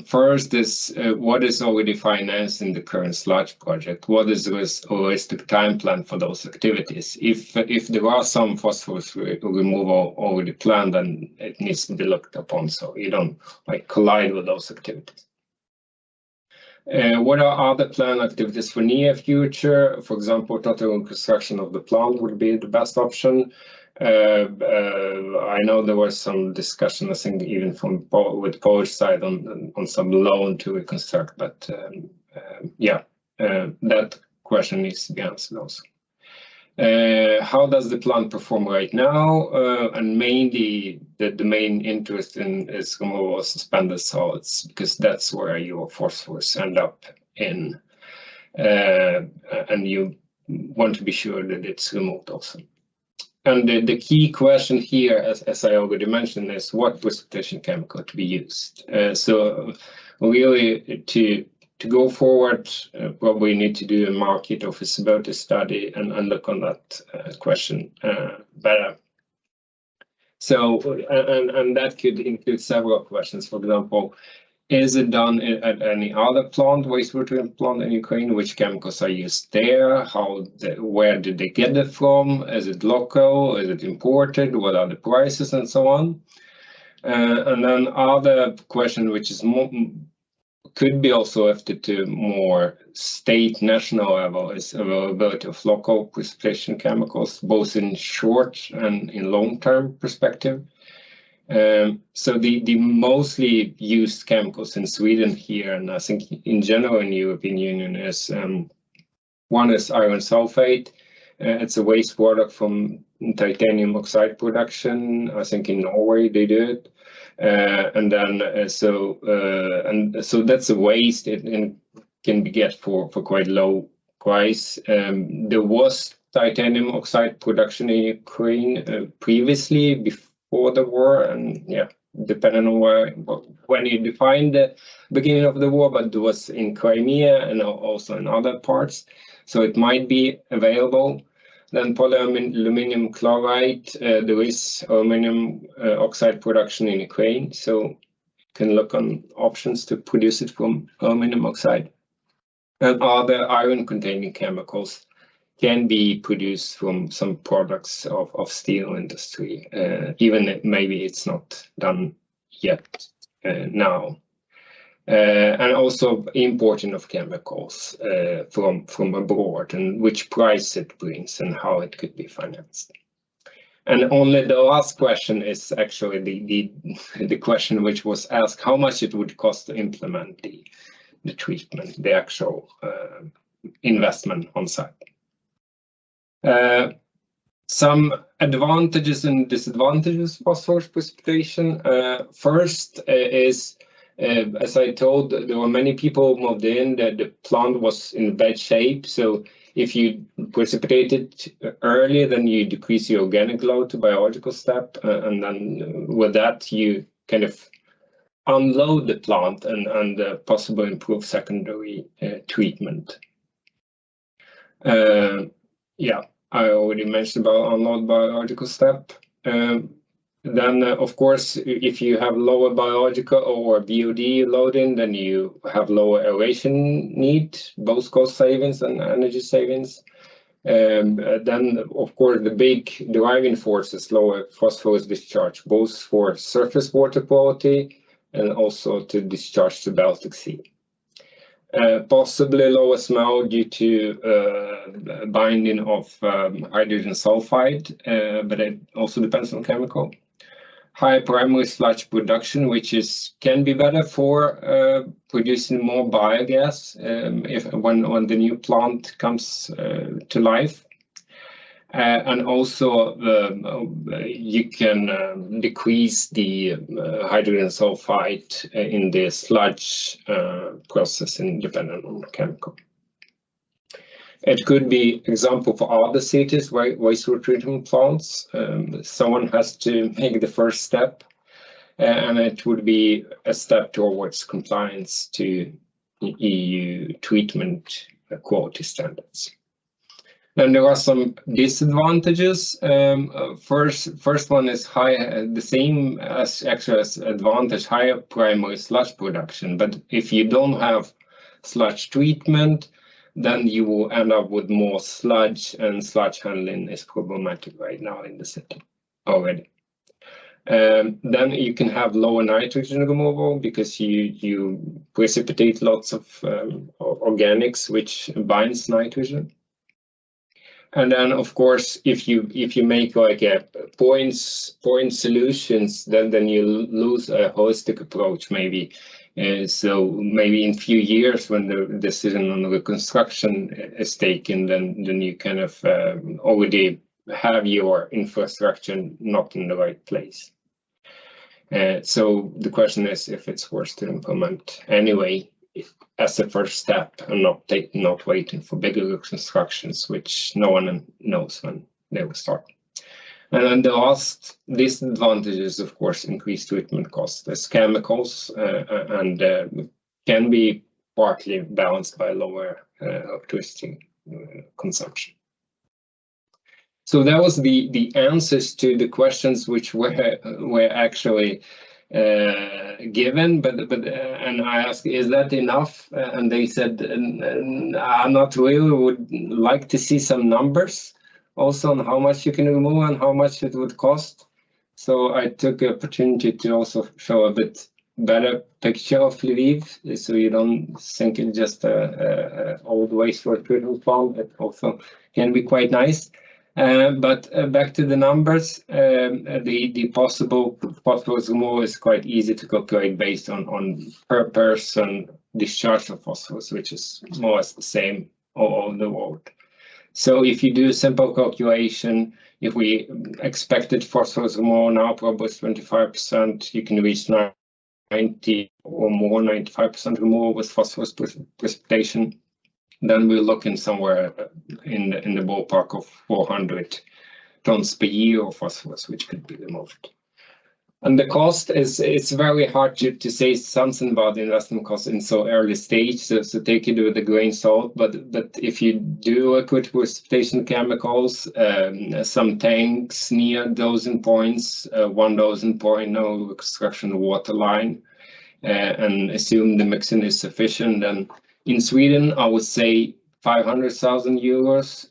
First is what is already financed in the current sludge project? What is the realistic time plan for those activities? If there are some phosphorus removal already planned, then it needs to be looked upon so you don't collide with those activities. What are other planned activities for near future? For example, total reconstruction of the plant would be the best option. I know there was some discussion, I think, even with Polish side on some loan to reconstruct, but that question needs to be answered also. How does the plant perform right now? And mainly, the main interest is removal of suspended solids, because that's where your phosphorus end up in, and you want to be sure that it's removed also. And the key question here, as I already mentioned, is what precipitation chemical to be used. So really, to go forward, probably need to do a market or feasibility study and look on that question better. So, and that could include several questions. For example, is it done at any other plant, wastewater treatment plant in Ukraine? Which chemicals are used there? Where did they get it from? Is it local? Is it imported? What are the prices and so on? And then other question, which is could be also lifted to more state, national level, is availability of local precipitation chemicals, both in short and in long-term perspective. So the mostly used chemicals in Sweden here, and I think in general in the European Union, is one is iron sulfate. It's a wastewater from titanium oxide production. I think in Norway they do it. And then so that's a waste. It can be get for quite low price. There was titanium oxide production in Ukraine previously before the war, and depending on when you define the beginning of the war, but it was in Crimea and also in other parts, so it might be available. Then polyaluminium chloride, there is aluminum oxide production in Ukraine, so you can look on options to produce it from aluminum oxide. And other iron-containing chemicals can be produced from some products of steel industry, even if maybe it's not done yet now. And also importing of chemicals from abroad, and which price it brings and how it could be financed. And only the last question is actually the question which was asked, how much it would cost to implement the treatment, the actual investment on site. Some advantages and disadvantages of phosphorus precipitation. First is, as I told, there were many people moved in, that the plant was in bad shape. So if you precipitate it early, then you decrease your organic load to biological step. And then with that, you kind of unload the plant and possibly improve secondary treatment. I already mentioned about unload biological step. Then, of course, if you have lower biological or BOD loading, then you have lower aeration need, both cost savings and energy savings. Then, of course, the big driving force is lower phosphorus discharge, both for surface water quality and also to discharge to Baltic Sea. Possibly lower smell due to binding of hydrogen sulfide, but it also depends on chemical. High primary sludge production, which can be better for producing more biogas when the new plant comes to life. And also you can decrease the hydrogen sulfide in the sludge processing depending on the chemical. It could be example for other cities where wastewater treatment plants. Someone has to make the first step, and it would be a step towards compliance to EU treatment quality standards. And there are some disadvantages. First one is high, the same as actually as advantage, higher primary sludge production. But if you don't have sludge treatment, then you will end up with more sludge, and sludge handling is problematic right now in the city already. Then you can have lower nitrogen removal because you precipitate lots of organics which binds nitrogen. And then of course, if you make like a point solutions, then you lose a holistic approach maybe. So maybe in few years when the decision on the reconstruction is taken, then you kind of already have your infrastructure not in the right place. So the question is if it's worth to implement anyway as a first step and not waiting for bigger reconstructions, which no one knows when they will start. And then the last disadvantage is, of course, increased treatment costs as chemicals and can be partly balanced by lower electricity consumption. So that was the answers to the questions which were actually given, but and I asked, is that enough? And they said, not really. Would like to see some numbers also on how much you can remove and how much it would cost. So I took the opportunity to also show a bit better picture of Lviv, so you don't think it's just a old wastewater treatment plant. It also can be quite nice. But back to the numbers, the possible phosphorus removal is quite easy to calculate based on per person discharge of phosphorus, which is more or less the same all over the world. So if you do a simple calculation, if we expected phosphorus removal now probably 25%, you can reach 90 or more, 95% removal with phosphorus precipitation. Then we're looking somewhere in the ballpark of 400 tons per year of phosphorus, which could be removed. And the cost is, it's very hard to say something about the investment cost in so early stage, so take it with a grain of salt. But if you do liquid precipitation chemicals, some tanks near dosing points, 1 dosing point, no reconstruction water line, and assume the mixing is sufficient, then in Sweden, I would say 500,000 euros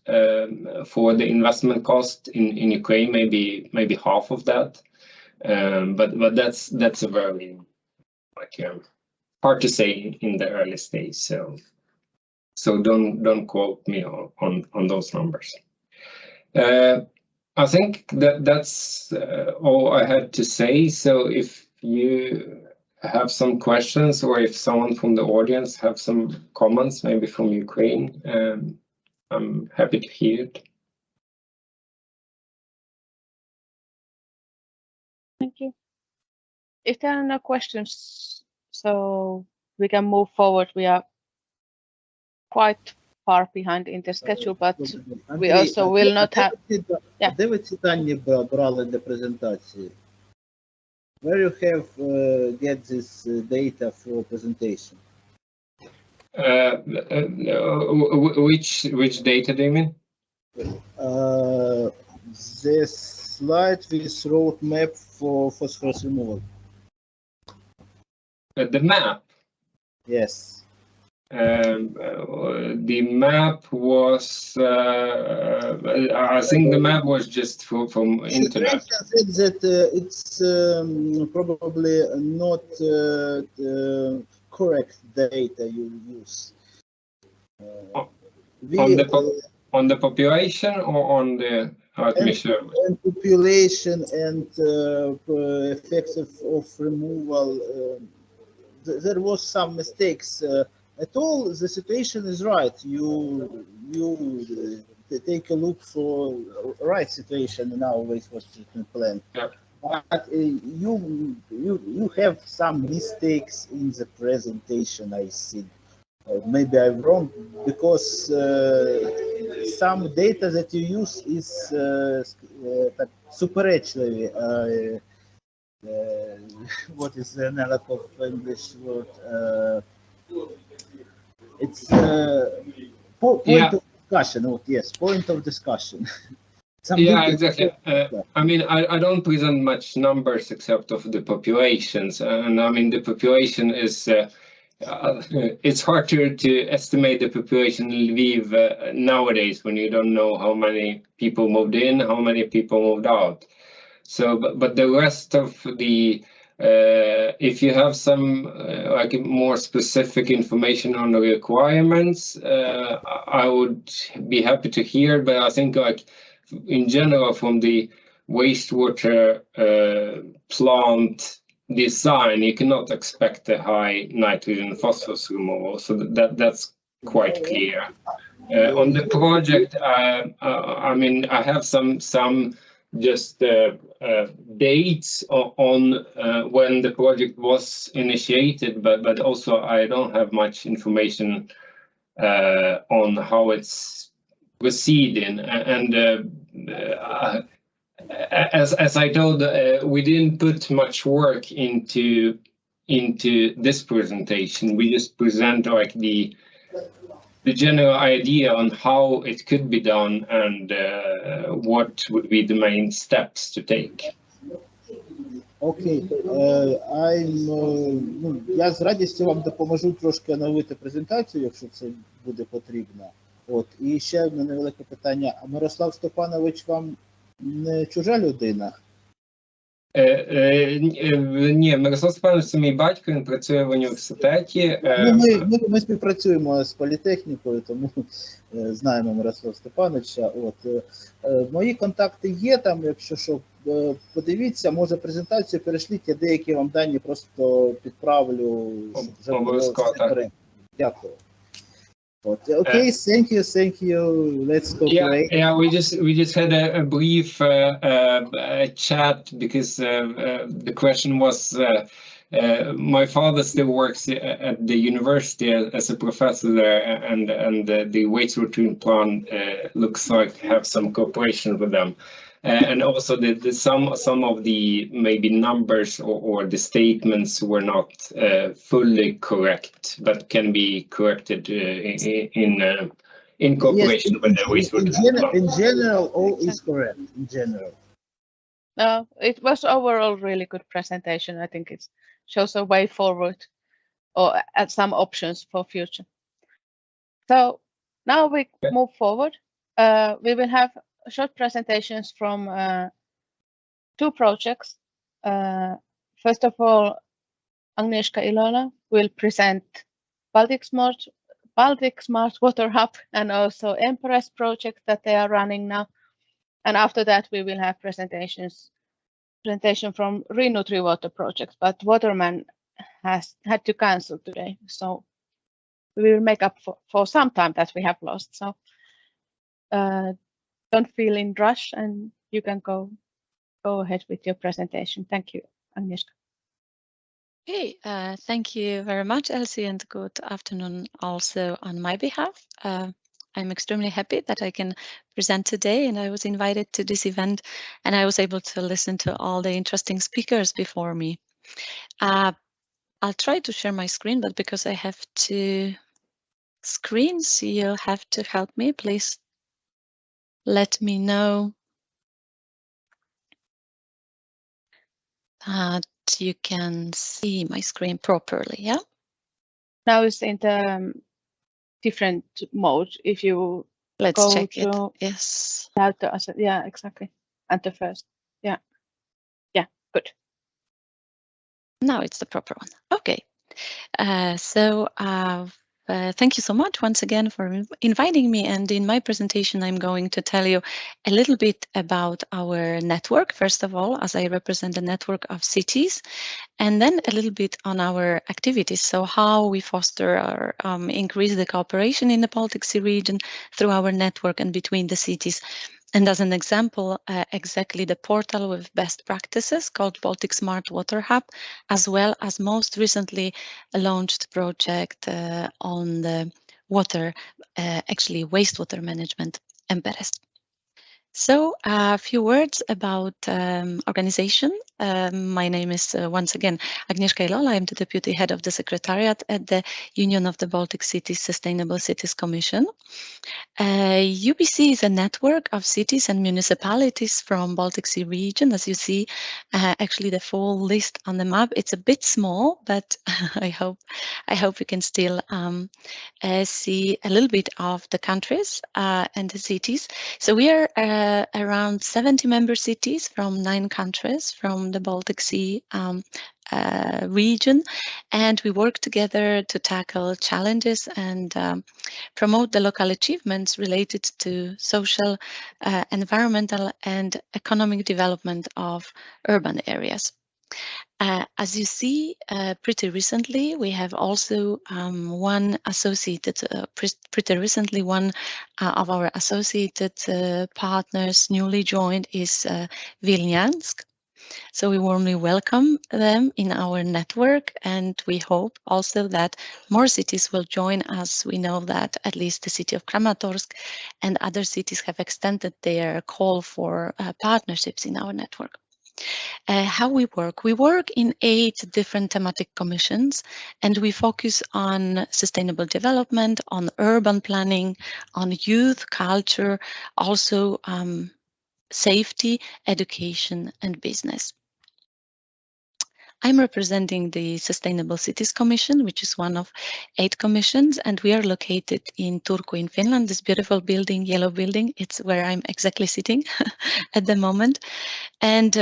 for the investment cost. In Ukraine, maybe half of that. But that's a very hard to say in the early stage. So don't quote me on those numbers. I think that's all I had to say. So if you have some questions, or if someone from the audience have some comments, maybe from Ukraine, I'm happy to hear it. Thank you. If there are no questions, so we can move forward. We are quite far behind in the schedule, but we also will not have. Де ви ці дані брали для презентації? Where you have get this data for presentation? Which data do you mean? The slide with roadmap for phosphorus removal. The map? Yes. The map was, I think the map was just from internet. Said that it's probably not correct data you use. On the population or on the measure? And population and effects of removal. There was some mistakes. At all, the situation is right. take a look for right situation in our wastewater treatment plant. Yeah. But you have some mistakes in the presentation, I see. Maybe I'm wrong, because some data that you use is supernaturally. What is the lack of English word? It's point of discussion. Oh, yes, point of discussion. Yeah, exactly. I mean, I don't present much numbers except of the populations, and I mean the population is. It's hard to estimate the population in Lviv nowadays when you don't know how many people moved in, how many people moved out. So, but the rest of the, if you have some like more specific information on the requirements, I would be happy to hear. But I think like in general from the wastewater plant design, you cannot expect a high nitrogen phosphorus removal, so that's quite clear. On the project, I mean, I have some just dates on when the project was initiated, but also I don't have much information on how it's proceeding. And as I told, we didn't put much work into this presentation. We just present like the general idea on how it could be done and what would be the main steps to take. Окей, я з радістю вам допоможу трошки оновити презентацію, якщо це буде потрібно. От, і ще одне невелике питання. А Мирослав Степанович вам не чужа людина? Ні, Мирослав Степанович – це мій батько, він працює в університеті. Ми співпрацюємо з політехнікою, тому знаємо Мирослава Степановича. От, мої контакти є там, якщо що, подивіться, може презентацію перешліть, я деякі вам дані просто підправлю. Обов'язково, так. Дякую. Okay, thank you. Let's cooperate. Yeah. We just had a brief chat because the question was my father still works at the university as a professor there, and the wastewater treatment plant looks like to have some cooperation with them. And also some of the maybe numbers or the statements were not fully correct, but can be corrected in cooperation with the wastewater plant. In general, all is correct. In general. It was overall really good presentation. I think it shows a way forward or at some options for future. So now we move forward. We will have short presentations from two projects. First of all, Agnieszka Ilona will present Baltic Smart Water Hub and also Empress project that they are running now. And after that, we will have presentation from Nutri water project, but Waterman has had to cancel today. So we will make up for some time that we have lost. So don't feel in rush, and you can go ahead with your presentation. Thank you, Agnieszka. Okay, thank you very much, Elsie, and good afternoon also on my behalf. I'm extremely happy that I can present today, and I was invited to this event, and I was able to listen to all the interesting speakers before me. I'll try to share my screen, but because I have two screens, you'll have to help me. Please let me know that you can see my screen properly, yeah? Now it's in the different mode. If you Let's check it. Yes. Yeah, exactly. And the first. Yeah, good. Now it's the proper one. Okay. So thank you so much once again for inviting me. And in my presentation, I'm going to tell you a little bit about our network, first of all, as I represent a network of cities, and then a little bit on our activities. So how we foster or increase the cooperation in the Baltic Sea region through our network and between the cities. And as an example, exactly the portal with best practices called Baltic Smart Water Hub, as well as most recently launched project on the water, actually wastewater management embedded. So a few words about organization. My name is once again Agnieszka Ilola. I'm the Deputy Head of the Secretariat at the Union of the Baltic Cities Sustainable Cities Commission. UBC is a network of cities and municipalities from Baltic Sea region. As you see, actually the full list on the map, it's a bit small, but I hope you can still see a little bit of the countries and the cities. So we are around 70 member cities from 9 countries from the Baltic Sea region, and we work together to tackle challenges and promote the local achievements related to social, environmental and economic development of urban areas. As you see, pretty recently, we have also one of our associated partners newly joined is Vilniansk. So we warmly welcome them in our network, and we hope also that more cities will join us. We know that at least the city of Kramatorsk and other cities have extended their call for partnerships in our network. How we work? We work in 8 different thematic commissions, and we focus on sustainable development, on urban planning, on youth, culture, also safety, education, and business. I'm representing the Sustainable Cities Commission, which is one of 8 commissions, and we are located in Turku in Finland, this beautiful building, yellow building. It's where I'm exactly sitting at the moment. And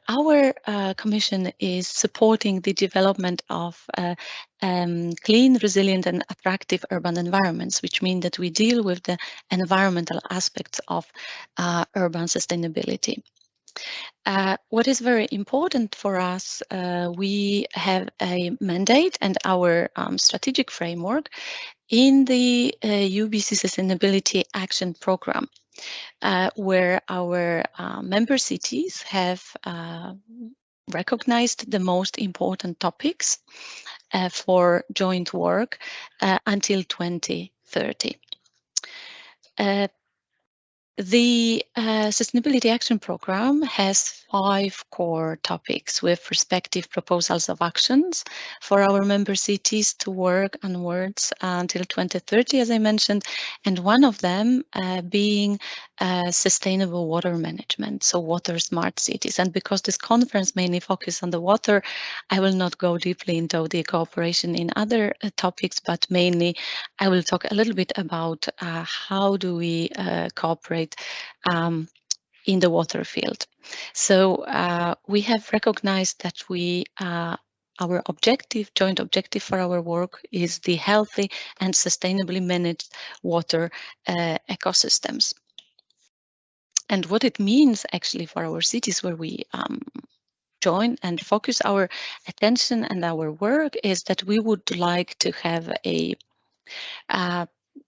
our commission is supporting the development of clean, resilient and attractive urban environments, which mean that we deal with the environmental aspects of urban sustainability. What is very important for us, we have a mandate and our strategic framework in the UBC Sustainability Action Program, where our member cities have recognized the most important topics for joint work until 2030. The Sustainability Action Programme has 5 core topics with respective proposals of actions for our member cities to work onwards until 2030, as I mentioned, and one of them being sustainable water management, so water smart cities. And because this conference mainly focuses on the water, I will not go deeply into the cooperation in other topics, but mainly I will talk a little bit about how do we cooperate in the water field. So we have recognized that our joint objective for our work is the healthy and sustainably managed water ecosystems. And what it means actually for our cities where we join and focus our attention and our work is that we would like to have a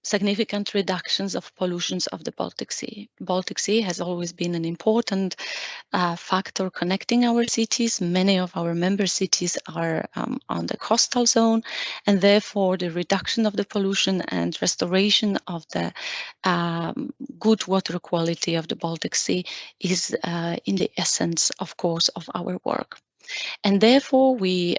significant reductions of pollutions of the Baltic Sea. Baltic Sea has always been an important factor connecting our cities. Many of our member cities are on the coastal zone, and therefore the reduction of the pollution and restoration of the good water quality of the Baltic Sea is in the essence, of course, of our work. And therefore we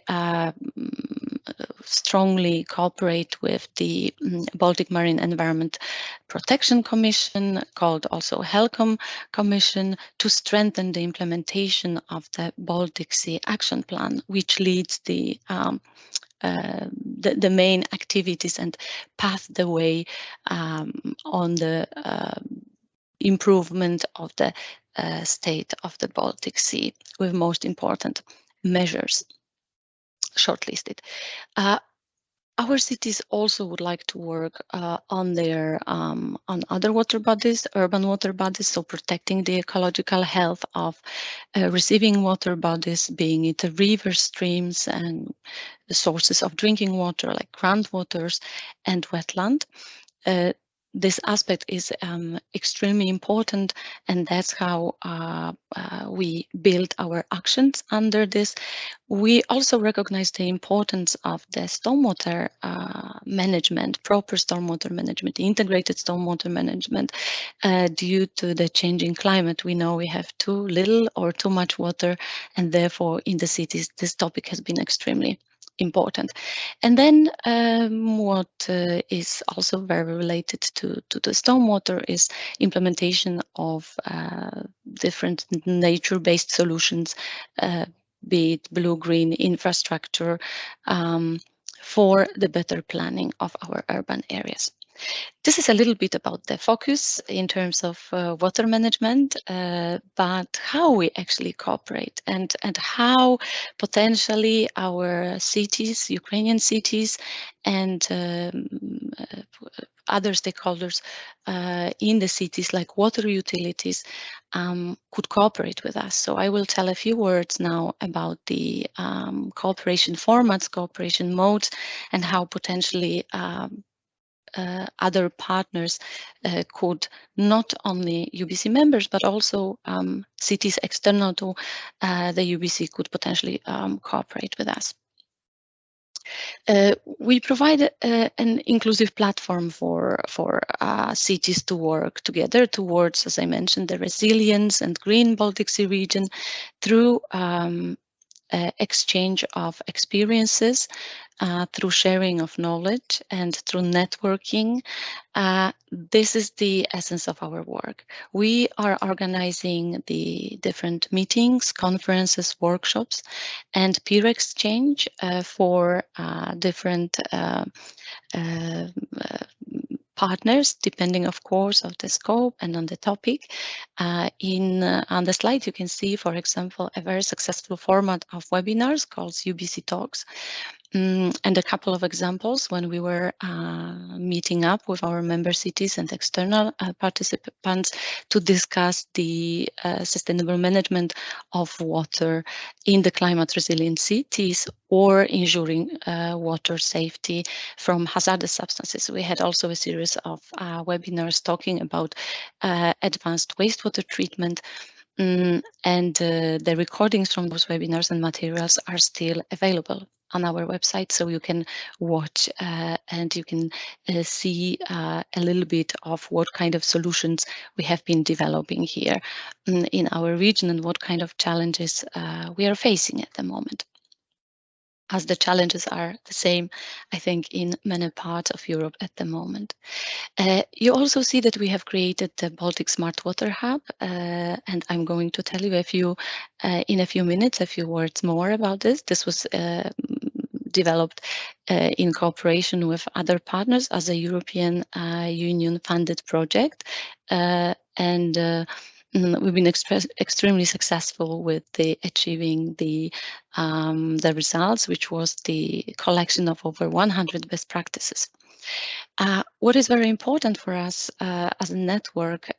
strongly cooperate with the Baltic Marine Environment Protection Commission, called also HELCOM Commission, to strengthen the implementation of the Baltic Sea Action Plan, which leads the main activities and path the way on the improvement of the state of the Baltic Sea, with most important measures shortlisted. Our cities also would like to work on their on other water bodies, urban water bodies, so protecting the ecological health of receiving water bodies, being it rivers, streams, and the sources of drinking water like groundwaters and wetland. This aspect is extremely important, and that's how we build our actions under this. We also recognize the importance of the stormwater management, proper stormwater management, integrated stormwater management. Due to the changing climate, we know we have too little or too much water, and therefore in the cities this topic has been extremely important. And then what is also very related to the stormwater is implementation of different nature-based solutions, be it blue-green infrastructure, for the better planning of our urban areas. This is a little bit about the focus in terms of water management, but how we actually cooperate and how potentially our cities, Ukrainian cities, and other stakeholders in the cities like water utilities could cooperate with us. So I will tell a few words now about the cooperation formats, cooperation modes, and how potentially other partners could, not only UBC members, but also cities external to the UBC could potentially cooperate with us. We provide an inclusive platform for cities to work together towards, as I mentioned, the resilience and green Baltic Sea region through exchange of experiences, through sharing of knowledge, and through networking. This is the essence of our work. We are organizing the different meetings, conferences, workshops, and peer exchange for different partners, depending, of course, of the scope and on the topic. On the slide, you can see, for example, a very successful format of webinars called UBC Talks. And a couple of examples when we were meeting up with our member cities and external participants to discuss the sustainable management of water in the climate resilient cities or ensuring water safety from hazardous substances. We had also a series of webinars talking about advanced wastewater treatment. And the recordings from those webinars and materials are still available on our website, so you can watch and you can see a little bit of what kind of solutions we have been developing here in our region and what kind of challenges we are facing at the moment, as the challenges are the same, I think, in many parts of Europe at the moment. You also see that we have created the Baltic Smart Water Hub, and I'm going to tell you in a few minutes, a few words more about this. This was developed in cooperation with other partners as a European Union funded project, and we've been extremely successful with achieving the results, which was the collection of over 100 best practices. What is very important for us as a network,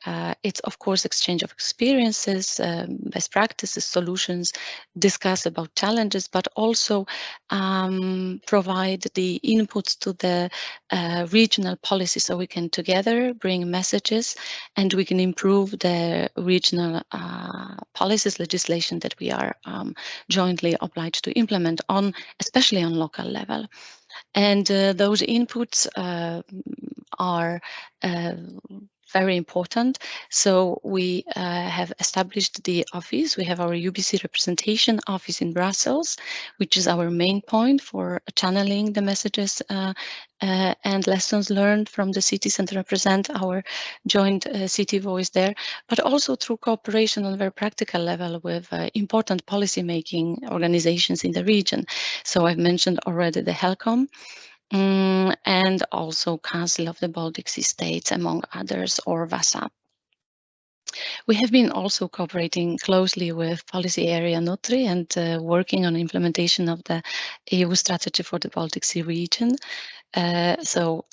it's of course exchange of experiences, best practices, solutions, discuss about challenges, but also provide the inputs to the regional policy, so we can together bring messages and we can improve the regional policies, legislation that we are jointly obliged to implement on, especially on local level. And those inputs are very important. So we have established the office. We have our UBC representation office in Brussels, which is our main point for channeling the messages and lessons learned from the cities and represent our joint city voice there, but also through cooperation on a very practical level with important policy-making organizations in the region. So I've mentioned already the HELCOM, and also Council of the Baltic Sea States, among others, or VASA. We have been also cooperating closely with Policy Area Nutri and working on implementation of the EU strategy for the Baltic Sea region. So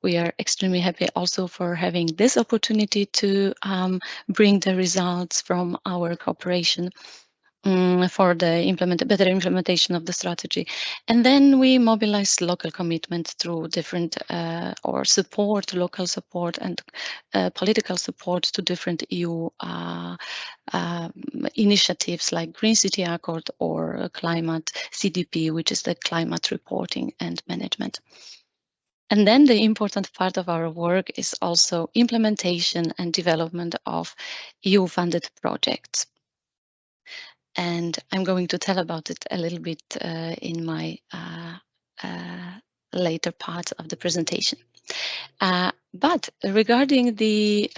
we are extremely happy also for having this opportunity to bring the results from our cooperation for the better implementation of the strategy. And then we mobilize local commitments through different or local support and political support to different EU initiatives like Green City Accord or Climate CDP, which is the climate reporting and management. And then the important part of our work is also implementation and development of EU-funded projects. And I'm going to tell about it a little bit in my later part of the presentation. But regarding the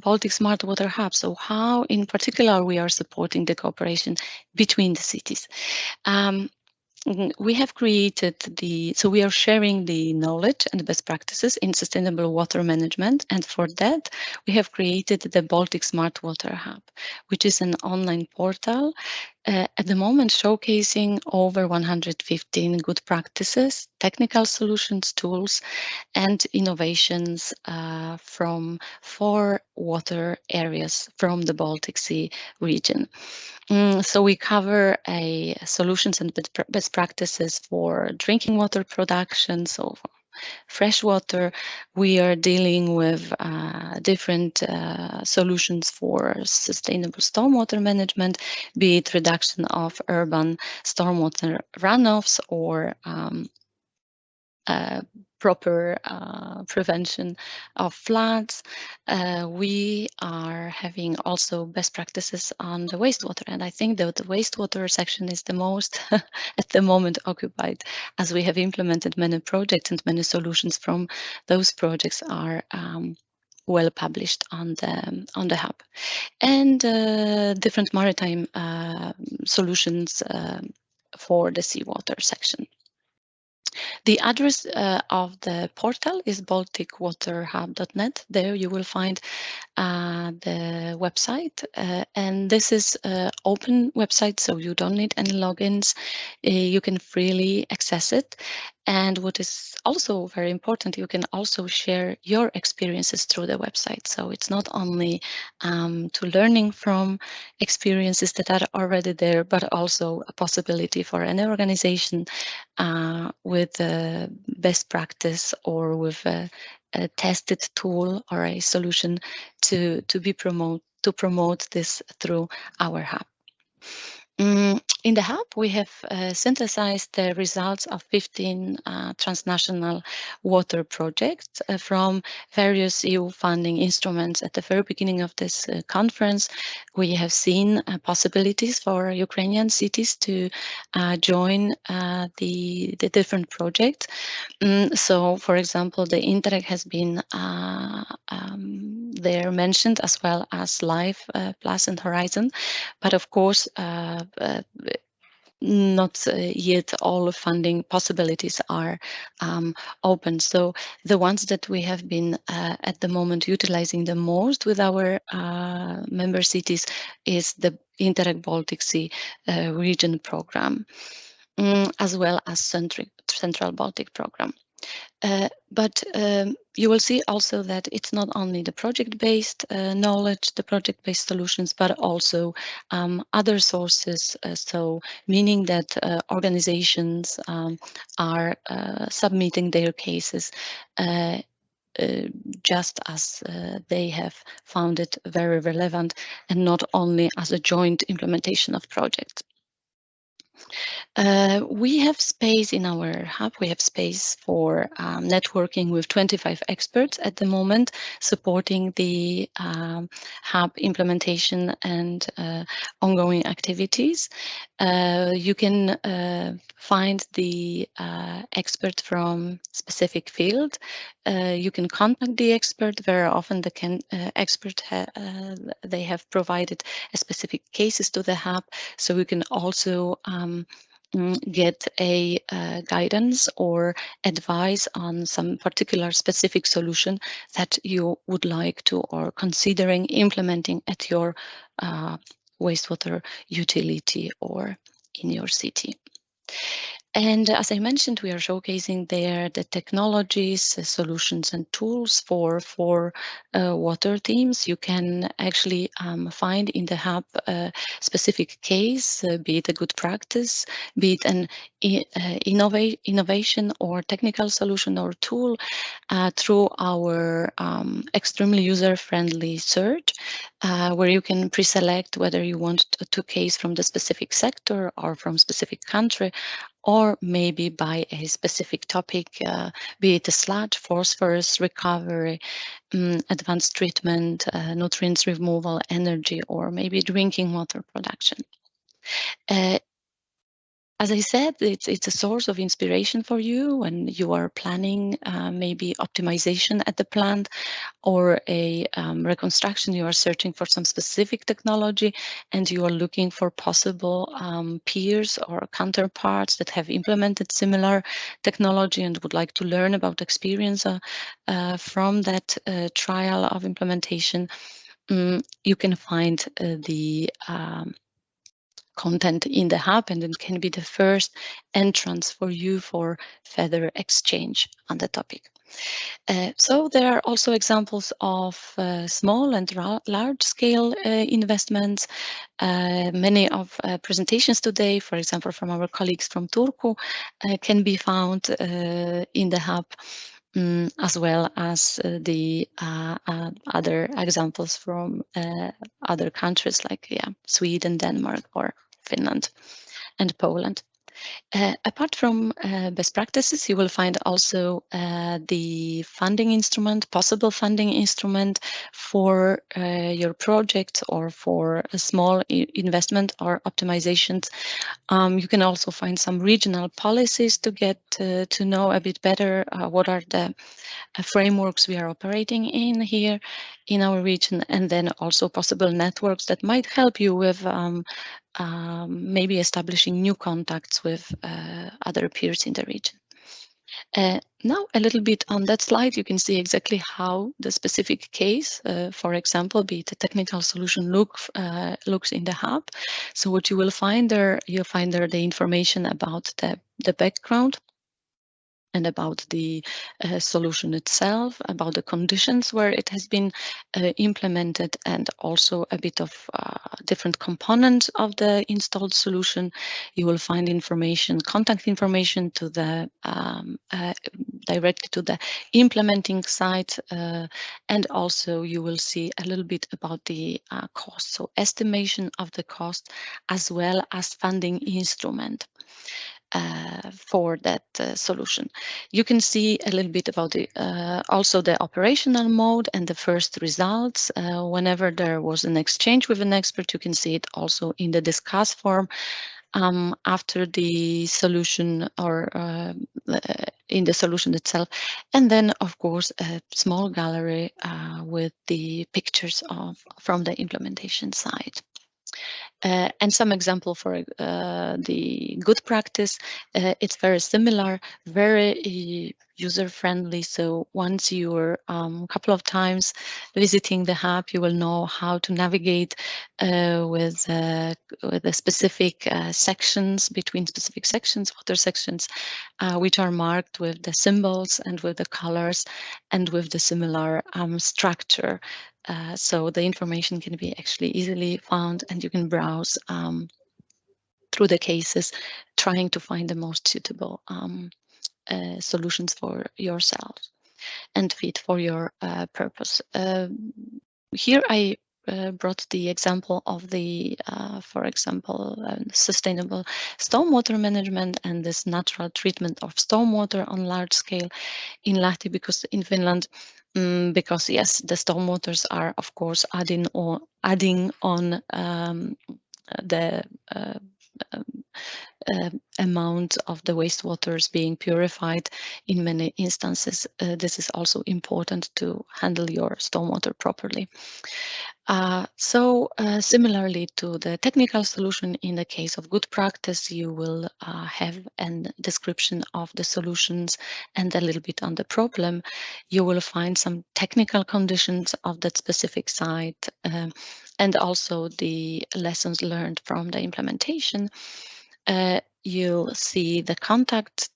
Baltic Smart Water Hub, so how in particular we are supporting the cooperation between the cities. We have created so we are sharing the knowledge and best practices in sustainable water management. And for that, we have created the Baltic Smart Water Hub, which is an online portal at the moment showcasing over 115 good practices, technical solutions, tools, and innovations from 4 water areas from the Baltic Sea region. So we cover solutions and best practices for drinking water production, so for fresh water. We are dealing with different solutions for sustainable stormwater management, be it reduction of urban stormwater runoffs or proper prevention of floods. We are having also best practices on the wastewater, and I think that the wastewater section is the most at the moment occupied, as we have implemented many projects and many solutions from those projects are well published on the hub, and different maritime solutions for the seawater section. The address of the portal is balticwaterhub.net. There you will find the website, and this is an open website, so you don't need any logins. You can freely access it. And what is also very important, you can also share your experiences through the website. So it's not only to learning from experiences that are already there, but also a possibility for any organization with a best practice or with a tested tool or a solution to promote this through our hub. In the hub, we have synthesized the results of 15 transnational water projects from various EU funding instruments. At the very beginning of this conference, we have seen possibilities for Ukrainian cities to join the different projects. So, for example, the Interreg has been there mentioned, as well as Life Plus and Horizon, but of course, not yet all funding possibilities are open. So the ones that we have been at the moment utilizing the most with our member cities is the Interreg Baltic Sea Region program, as well as Central Baltic program. But you will see also that it's not only the project-based knowledge, the project-based solutions, but also other sources. So meaning that organizations are submitting their cases just as they have found it very relevant, and not only as a joint implementation of projects. We have space in our hub. We have space for networking with 25 experts at the moment, supporting the hub implementation and ongoing activities. You can find the expert from specific field. You can contact the expert. Very often the expert they have provided specific cases to the hub, so we can also get a guidance or advice on some particular specific solution that you would like to or considering implementing at your wastewater utility or in your city. And as I mentioned, we are showcasing there the technologies, solutions, and tools for water themes. You can actually find in the hub a specific case, be it a good practice, be it an innovation or technical solution or tool through our extremely user-friendly search, where you can pre-select whether you want to case from the specific sector or from specific country, or maybe by a specific topic, be it a sludge, phosphorus recovery, advanced treatment, nutrients removal, energy, or maybe drinking water production. As I said, it's a source of inspiration for you when you are planning maybe optimization at the plant or a reconstruction. You are searching for some specific technology and you are looking for possible peers or counterparts that have implemented similar technology and would like to learn about experience from that trial of implementation. You can find the content in the hub, and it can be the first entrance for you for further exchange on the topic. So there are also examples of small and large-scale investments. Many of presentations today, for example, from our colleagues from Turku, can be found in the hub, as well as the other examples from other countries like Sweden, Denmark, or Finland and Poland. Apart from best practices, you will find also the funding instrument, possible funding instrument for your project or for a small investment or optimizations. You can also find some regional policies to get to know a bit better what are the frameworks we are operating in here in our region, and then also possible networks that might help you with maybe establishing new contacts with other peers in the region. Now, a little bit on that slide, you can see exactly how the specific case, for example, be it a technical solution looks in the hub. So what you will find there, you'll find there the information about the background and about the solution itself, about the conditions where it has been implemented, and also a bit of different components of the installed solution. You will find information, contact information to the directly to the implementing site, and also you will see a little bit about the cost, so estimation of the cost as well as funding instrument for that solution. You can see a little bit about the also the operational mode and the first results. Whenever there was an exchange with an expert, you can see it also in the discuss form after the solution or in the solution itself. And then, of course, a small gallery with the pictures from the implementation side. And some example for the good practice, it's very similar, very user-friendly. So once you're a couple of times visiting the hub, you will know how to navigate with the specific sections, between specific sections, water sections, which are marked with the symbols and with the colors and with the similar structure. So the information can be actually easily found, and you can browse through the cases, trying to find the most suitable solutions for yourself and fit for your purpose. Here I brought the example of the, for example, sustainable stormwater management and this natural treatment of stormwater on large scale in Lahti, because in Finland, because yes, the stormwaters are of course adding on the amount of the wastewaters being purified in many instances. This is also important to handle your stormwater properly. Similarly to the technical solution, in the case of good practice, you will have a description of the solutions and a little bit on the problem. You will find some technical conditions of that specific site and also the lessons learned from the implementation. You'll see the contact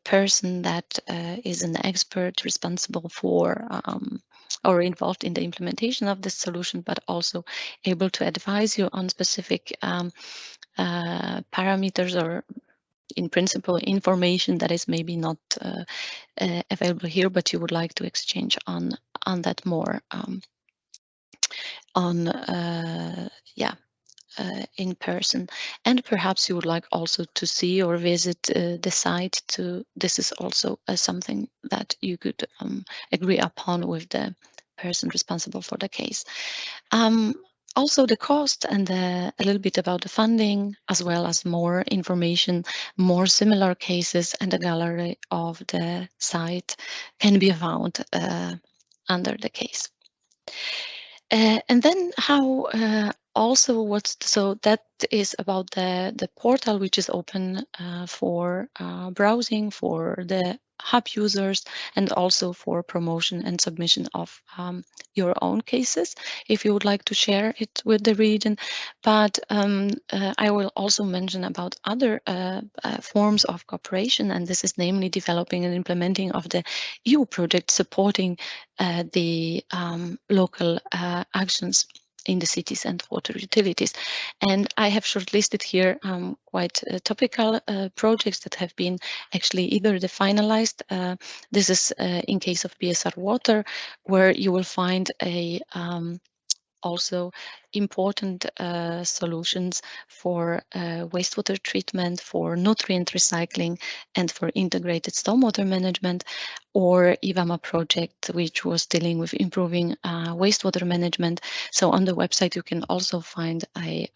person that is an expert responsible for or involved in the implementation of this solution, but also able to advise you on specific parameters or in principle information that is maybe not available here, but you would like to exchange on that more in person. And perhaps you would like also to see or visit the site. This is also something that you could agree upon with the person responsible for the case. Also the cost and a little bit about the funding, as well as more information, more similar cases, and a gallery of the site can be found under the case. And then how so that is about the portal, which is open for browsing for the hub users and also for promotion and submission of your own cases if you would like to share it with the region. But I will also mention about other forms of cooperation, and this is namely developing and implementing of the EU project supporting the local actions in the cities and water utilities. And I have shortlisted here quite topical projects that have been actually either finalized. This is in case of BSR Water, where you will find a also important solutions for wastewater treatment, for nutrient recycling, and for integrated stormwater management, or IVAMA project, which was dealing with improving wastewater management. So on the website, you can also find a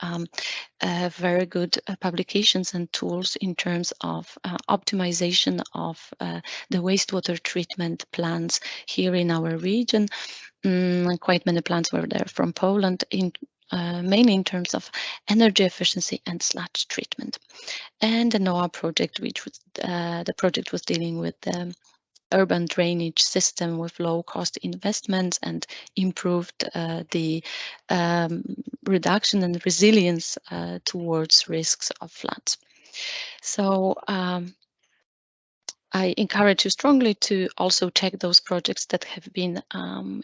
very good publications and tools in terms of optimization of the wastewater treatment plants here in our region. Quite many plants were there from Poland, mainly in terms of energy efficiency and sludge treatment. And the NOAA project, which was the project was dealing with the urban drainage system with low-cost investments and improved the reduction and resilience towards risks of floods. So I encourage you strongly to also check those projects that have been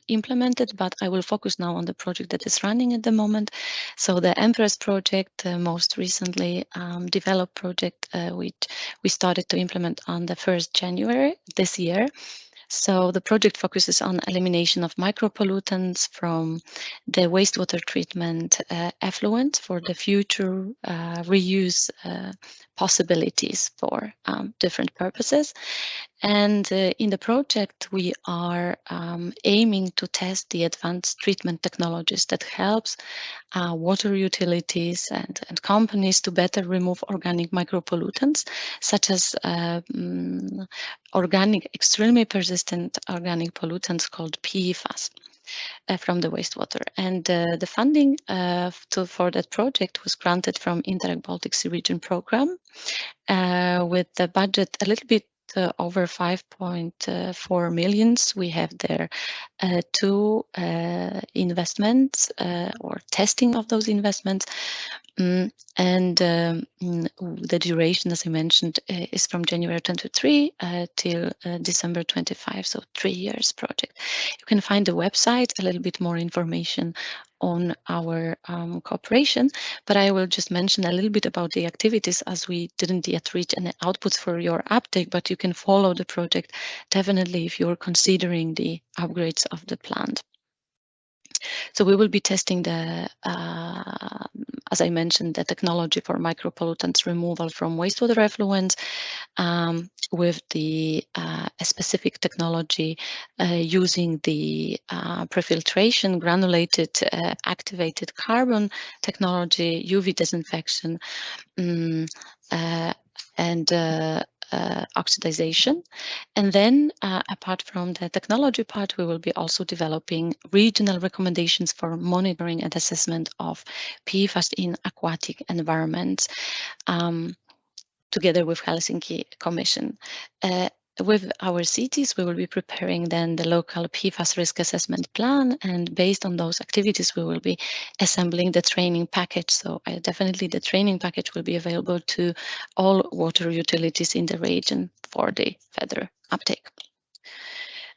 implemented, but I will focus now on the project that is running at the moment. So the Empress project, most recently developed project, which we started to implement on the 1st January this year. So the project focuses on elimination of micropollutants from the wastewater treatment effluent for the future reuse possibilities for different purposes. And in the project, we are aiming to test the advanced treatment technologies that helps water utilities and companies to better remove organic micropollutants, such as extremely persistent organic pollutants called PFAS. From the wastewater, and the funding for that project was granted from Interreg Baltic Sea Region program with the budget a little bit over 5.4 million. We have there two investments or testing of those investments. And the duration, as I mentioned, is from January 23 till December 25, so 3 years project. You can find the website, a little bit more information on our cooperation, but I will just mention a little bit about the activities as we didn't yet reach any outputs for your update, but you can follow the project definitely if you're considering the upgrades of the plant. So we will be testing the, as I mentioned, the technology for micropollutants removal from wastewater effluents with the a specific technology using the prefiltration, granulated activated carbon technology, UV disinfection, and oxidization. And then apart from the technology part, we will be also developing regional recommendations for monitoring and assessment of PFAS in aquatic environments together with Helsinki Commission. With our cities, we will be preparing then the local PFAS risk assessment plan, and based on those activities, we will be assembling the training package. So definitely the training package will be available to all water utilities in the region for the further uptake.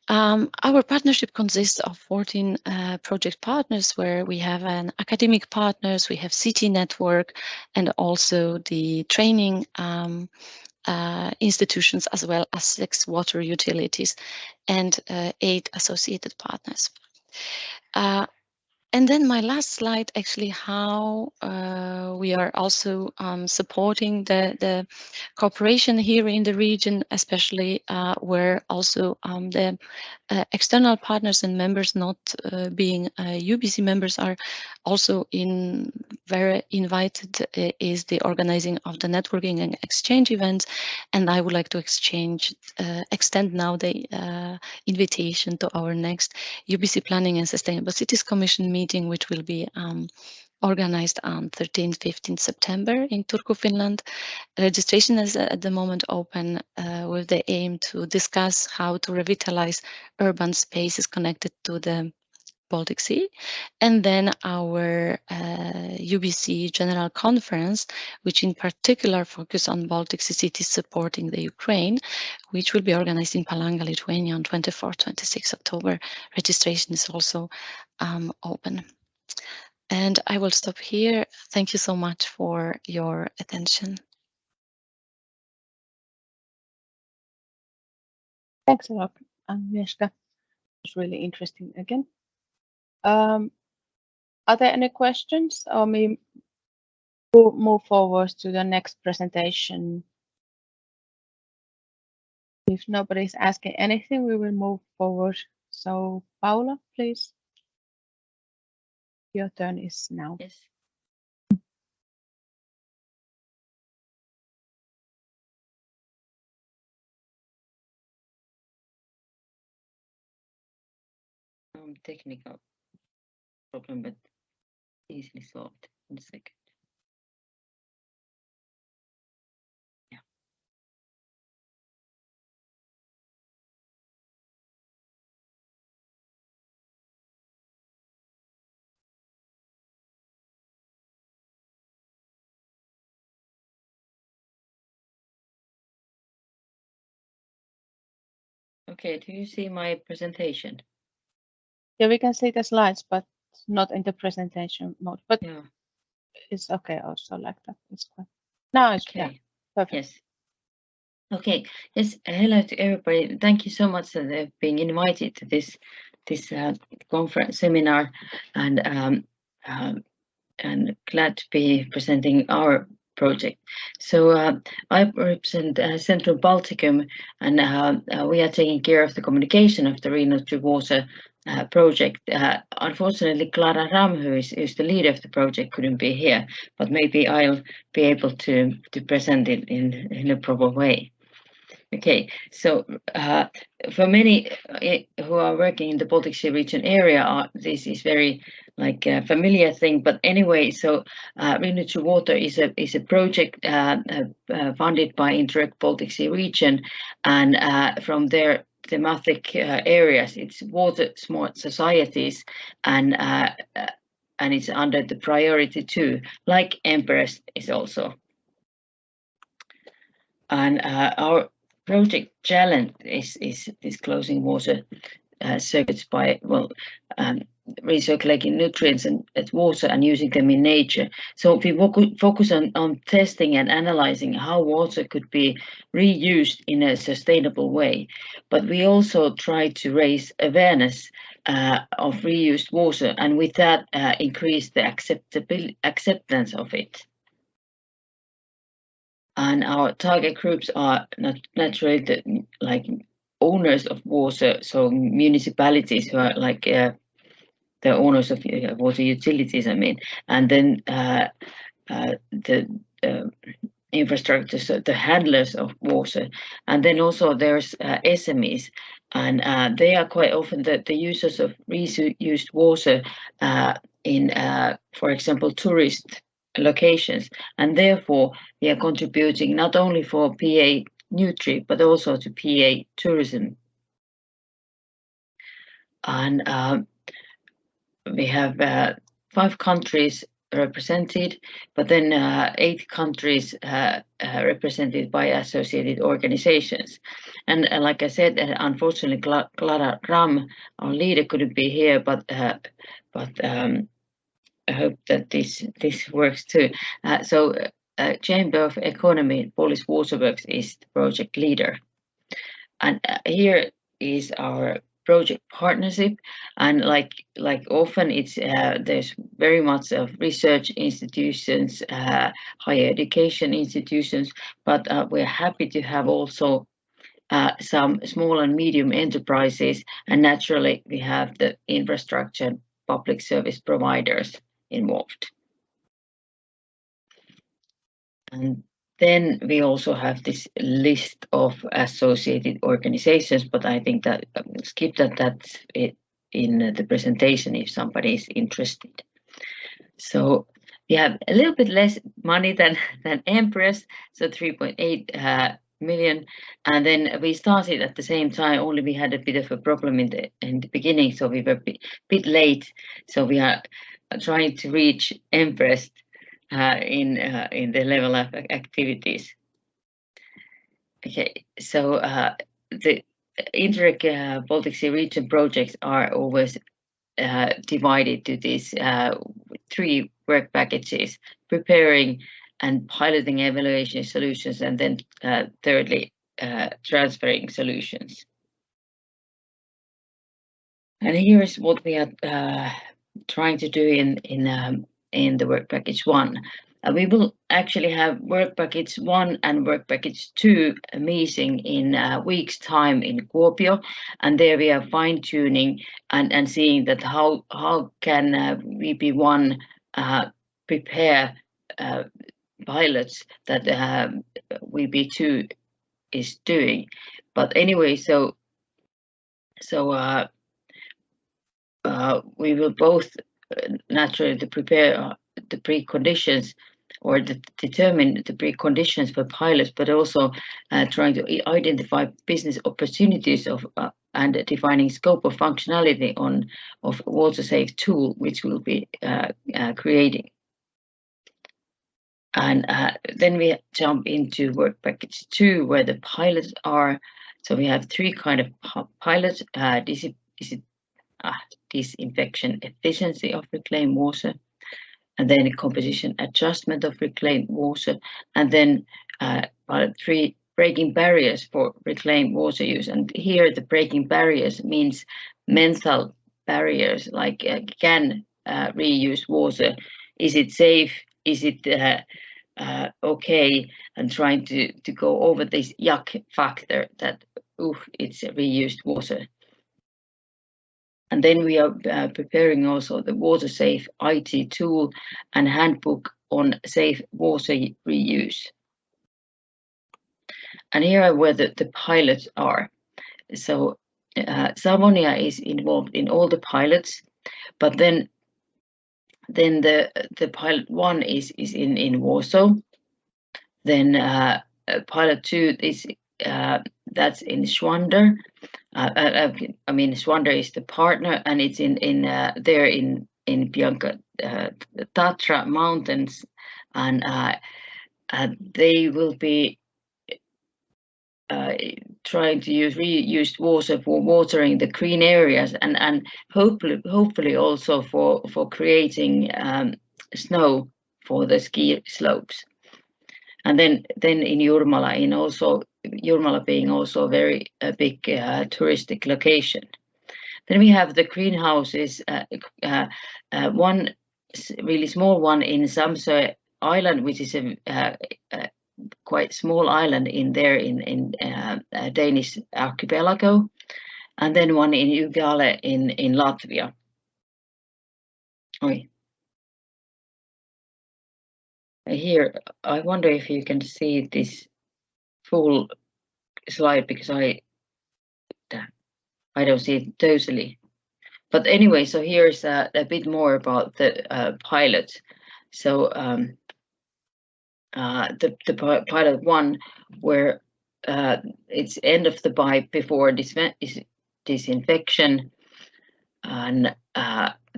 Our partnership consists of 14 project partners, where we have an academic partners, we have city network, and also the training institutions, as well as 6 water utilities and 8 associated partners. And then my last slide, actually, how we are also supporting the cooperation here in the region, especially where also the external partners and members not being UBC members are also very invited, is the organizing of the networking and exchange events. And I would like to extend now the invitation to our next UBC Planning and Sustainable Cities Commission meeting, which will be organized on 13-15 September in Turku, Finland. Registration is at the moment open with the aim to discuss how to revitalize urban spaces connected to the Baltic Sea. And then our UBC General Conference, which in particular focus on Baltic Sea cities supporting the Ukraine, which will be organized in Palanga, Lithuania on 24-26 October. Registration is also open. And I will stop here. Thank you so much for your attention. Thanks a lot, Agnieszka. It was really interesting again. Are there any questions, or we move forward to the next presentation? If nobody's asking anything, we will move forward. So Paula, please. Your turn is now. Yes. Technical problem, but easily solved in a second. Yeah. Okay, do you see my presentation? Yeah, we can see the slides, but not in the presentation mode. But Yeah. It's okay also like that. It's fine. Now it's Okay. yeah, perfect. Yes. Okay. Yes. Hello to everybody. Thank you so much for being invited to this conference seminar, and glad to be presenting our project. So I represent Central Balticum, and we are taking care of the communication of the Nutri water project. Unfortunately, Clara Ram, who is the leader of the project, couldn't be here, but maybe I'll be able to present it in a proper way. Okay, so for many who are working in the Baltic Sea region area, this is very like a familiar thing. But anyway, so Nutri Water is a project funded by Interreg Baltic Sea region, and from their thematic areas, it's water smart societies, and it's under the priority 2, like Empress is also. And our project challenge is disclosing water circuits by recirculating nutrients and water and using them in nature. So we focus on testing and analyzing how water could be reused in a sustainable way. But we also try to raise awareness of reused water, and with that increase the acceptance of it. And our target groups are naturally like owners of water, so municipalities who are like the owners of water utilities, I mean, and then the infrastructure, so the handlers of water. And then also there's SMEs, and they are quite often the users of reused water in, for example, tourist locations. And therefore, we are contributing not only for PA Nutri, but also to PA tourism. And we have 5 countries represented, but then 8 countries represented by associated organizations. And like I said, unfortunately, Clara Gram, our leader, couldn't be here, but I hope that this works too. So Chamber of Economy Polish Waterworks is the project leader. And here is our project partnership, and like often it's there's very much of research institutions, higher education institutions, but we're happy to have also some small and medium enterprises, and naturally we have the infrastructure public service providers involved. And then we also have this list of associated organizations, but I think that we'll skip that. That's it in the presentation if somebody is interested. So we have a little bit less money than Empress, so 3.8 million. And then we started at the same time, only we had a bit of a problem in the beginning, so we were a bit late. So we are trying to reach Empress in the level of activities. Okay, so the Interreg Baltic Sea Region projects are always divided to these 3 work packages: preparing and piloting evaluation solutions, and then thirdly, transferring solutions. And here's what we are trying to do in the work package 1. We will actually have work package 1 and work package 2 meeting in a week's time in Kuopio, and there we are fine-tuning and seeing that how can VP1 prepare pilots that VP2 is doing. But anyway, so we will both naturally to prepare the preconditions or determine the preconditions for pilots, but also trying to identify business opportunities of and defining scope of functionality of water safe tool, which we'll be creating. And then we jump into work package 2, where the pilots are. So we have 3 kind of pilots: disinfection efficiency of reclaimed water, and then composition adjustment of reclaimed water, and then pilot 3, breaking barriers for reclaimed water use. And here the breaking barriers means mental barriers, like can reuse water, is it safe, is it okay, and trying to go over this yuck factor that it's reused water. And then we are preparing also the water safe IT tool and handbook on safe water reuse. And here are where the pilots are. So Savonia is involved in all the pilots, but then the pilot 1 is in Warsaw. Then pilot 2 is that's in Schwander. I mean, Schwander is the partner, and it's there in Bianca Tatra Mountains, and they will be trying to use reused water for watering the green areas, and hopefully also for creating snow for the ski slopes. And then in Jurmala being also very big touristic location. Then we have the greenhouses, one really small one in Samsø Island, which is a quite small island in Danish archipelago, and then one in Ugala in Latvia. here, I wonder if you can see this full slide, because I don't see it totally. But anyway, so here's a bit more about the pilot. So the pilot one, where it's end of the pipe before disinfection, and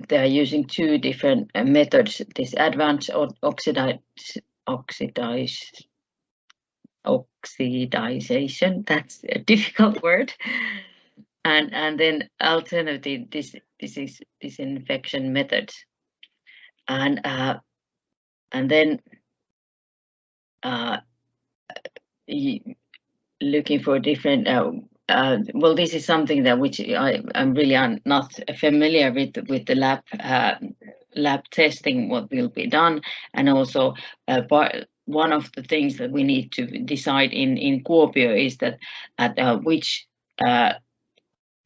they're using two different methods. This advanced oxidization, that's a difficult word, and then alternative disinfection methods, and then looking for different. Well, this is something that which I'm really not familiar with the lab testing, what will be done, and also one of the things that we need to decide in Kuopio is that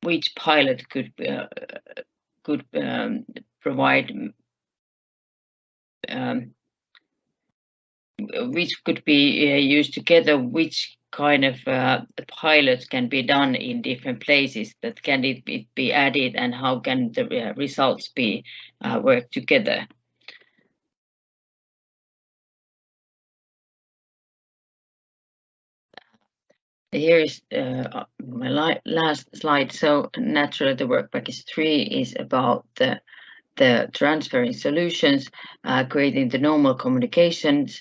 which pilot could provide, which could be used together, which kind of pilots can be done in different places, that can it be added, and how can the results be work together. Here is my last slide. So naturally, the work package 3 is about the transferring solutions, creating the normal communications,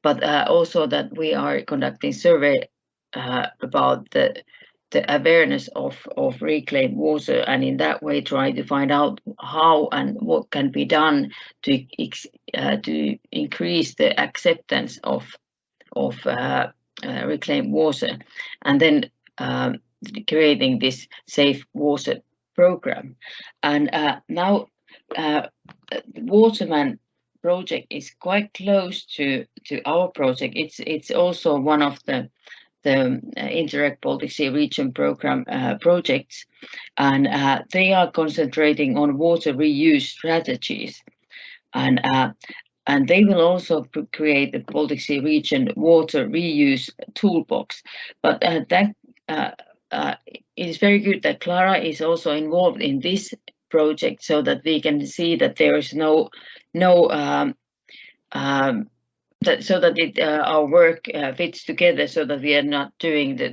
but also that we are conducting survey about the awareness of reclaimed water, and in that way try to find out how and what can be done to increase the acceptance of reclaimed water, and then creating this safe water program. And now Waterman project is quite close to our project. It's also one of the Interreg Baltic Sea Region program projects, and they are concentrating on water reuse strategies, and they will also create the Baltic Sea Region water reuse toolbox. But that it is very good that Clara is also involved in this project, so that we can see that there is so that our work fits together, so that we are not doing the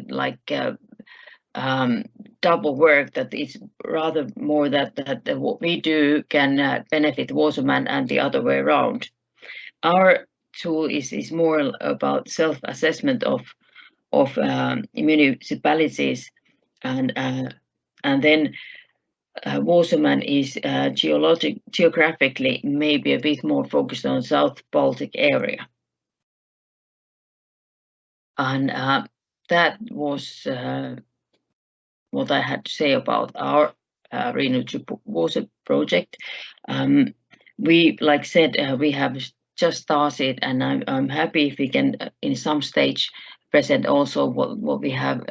double work, that it's rather more that what we do can benefit Waterman and the other way around. Our tool is more about self-assessment of municipalities, and then Waterman is geographically maybe a bit more focused on South Baltic area. And that was what I had to say about our Renewable Water project. We, like said, we have just started, and I'm happy if we can in some stage present also what we have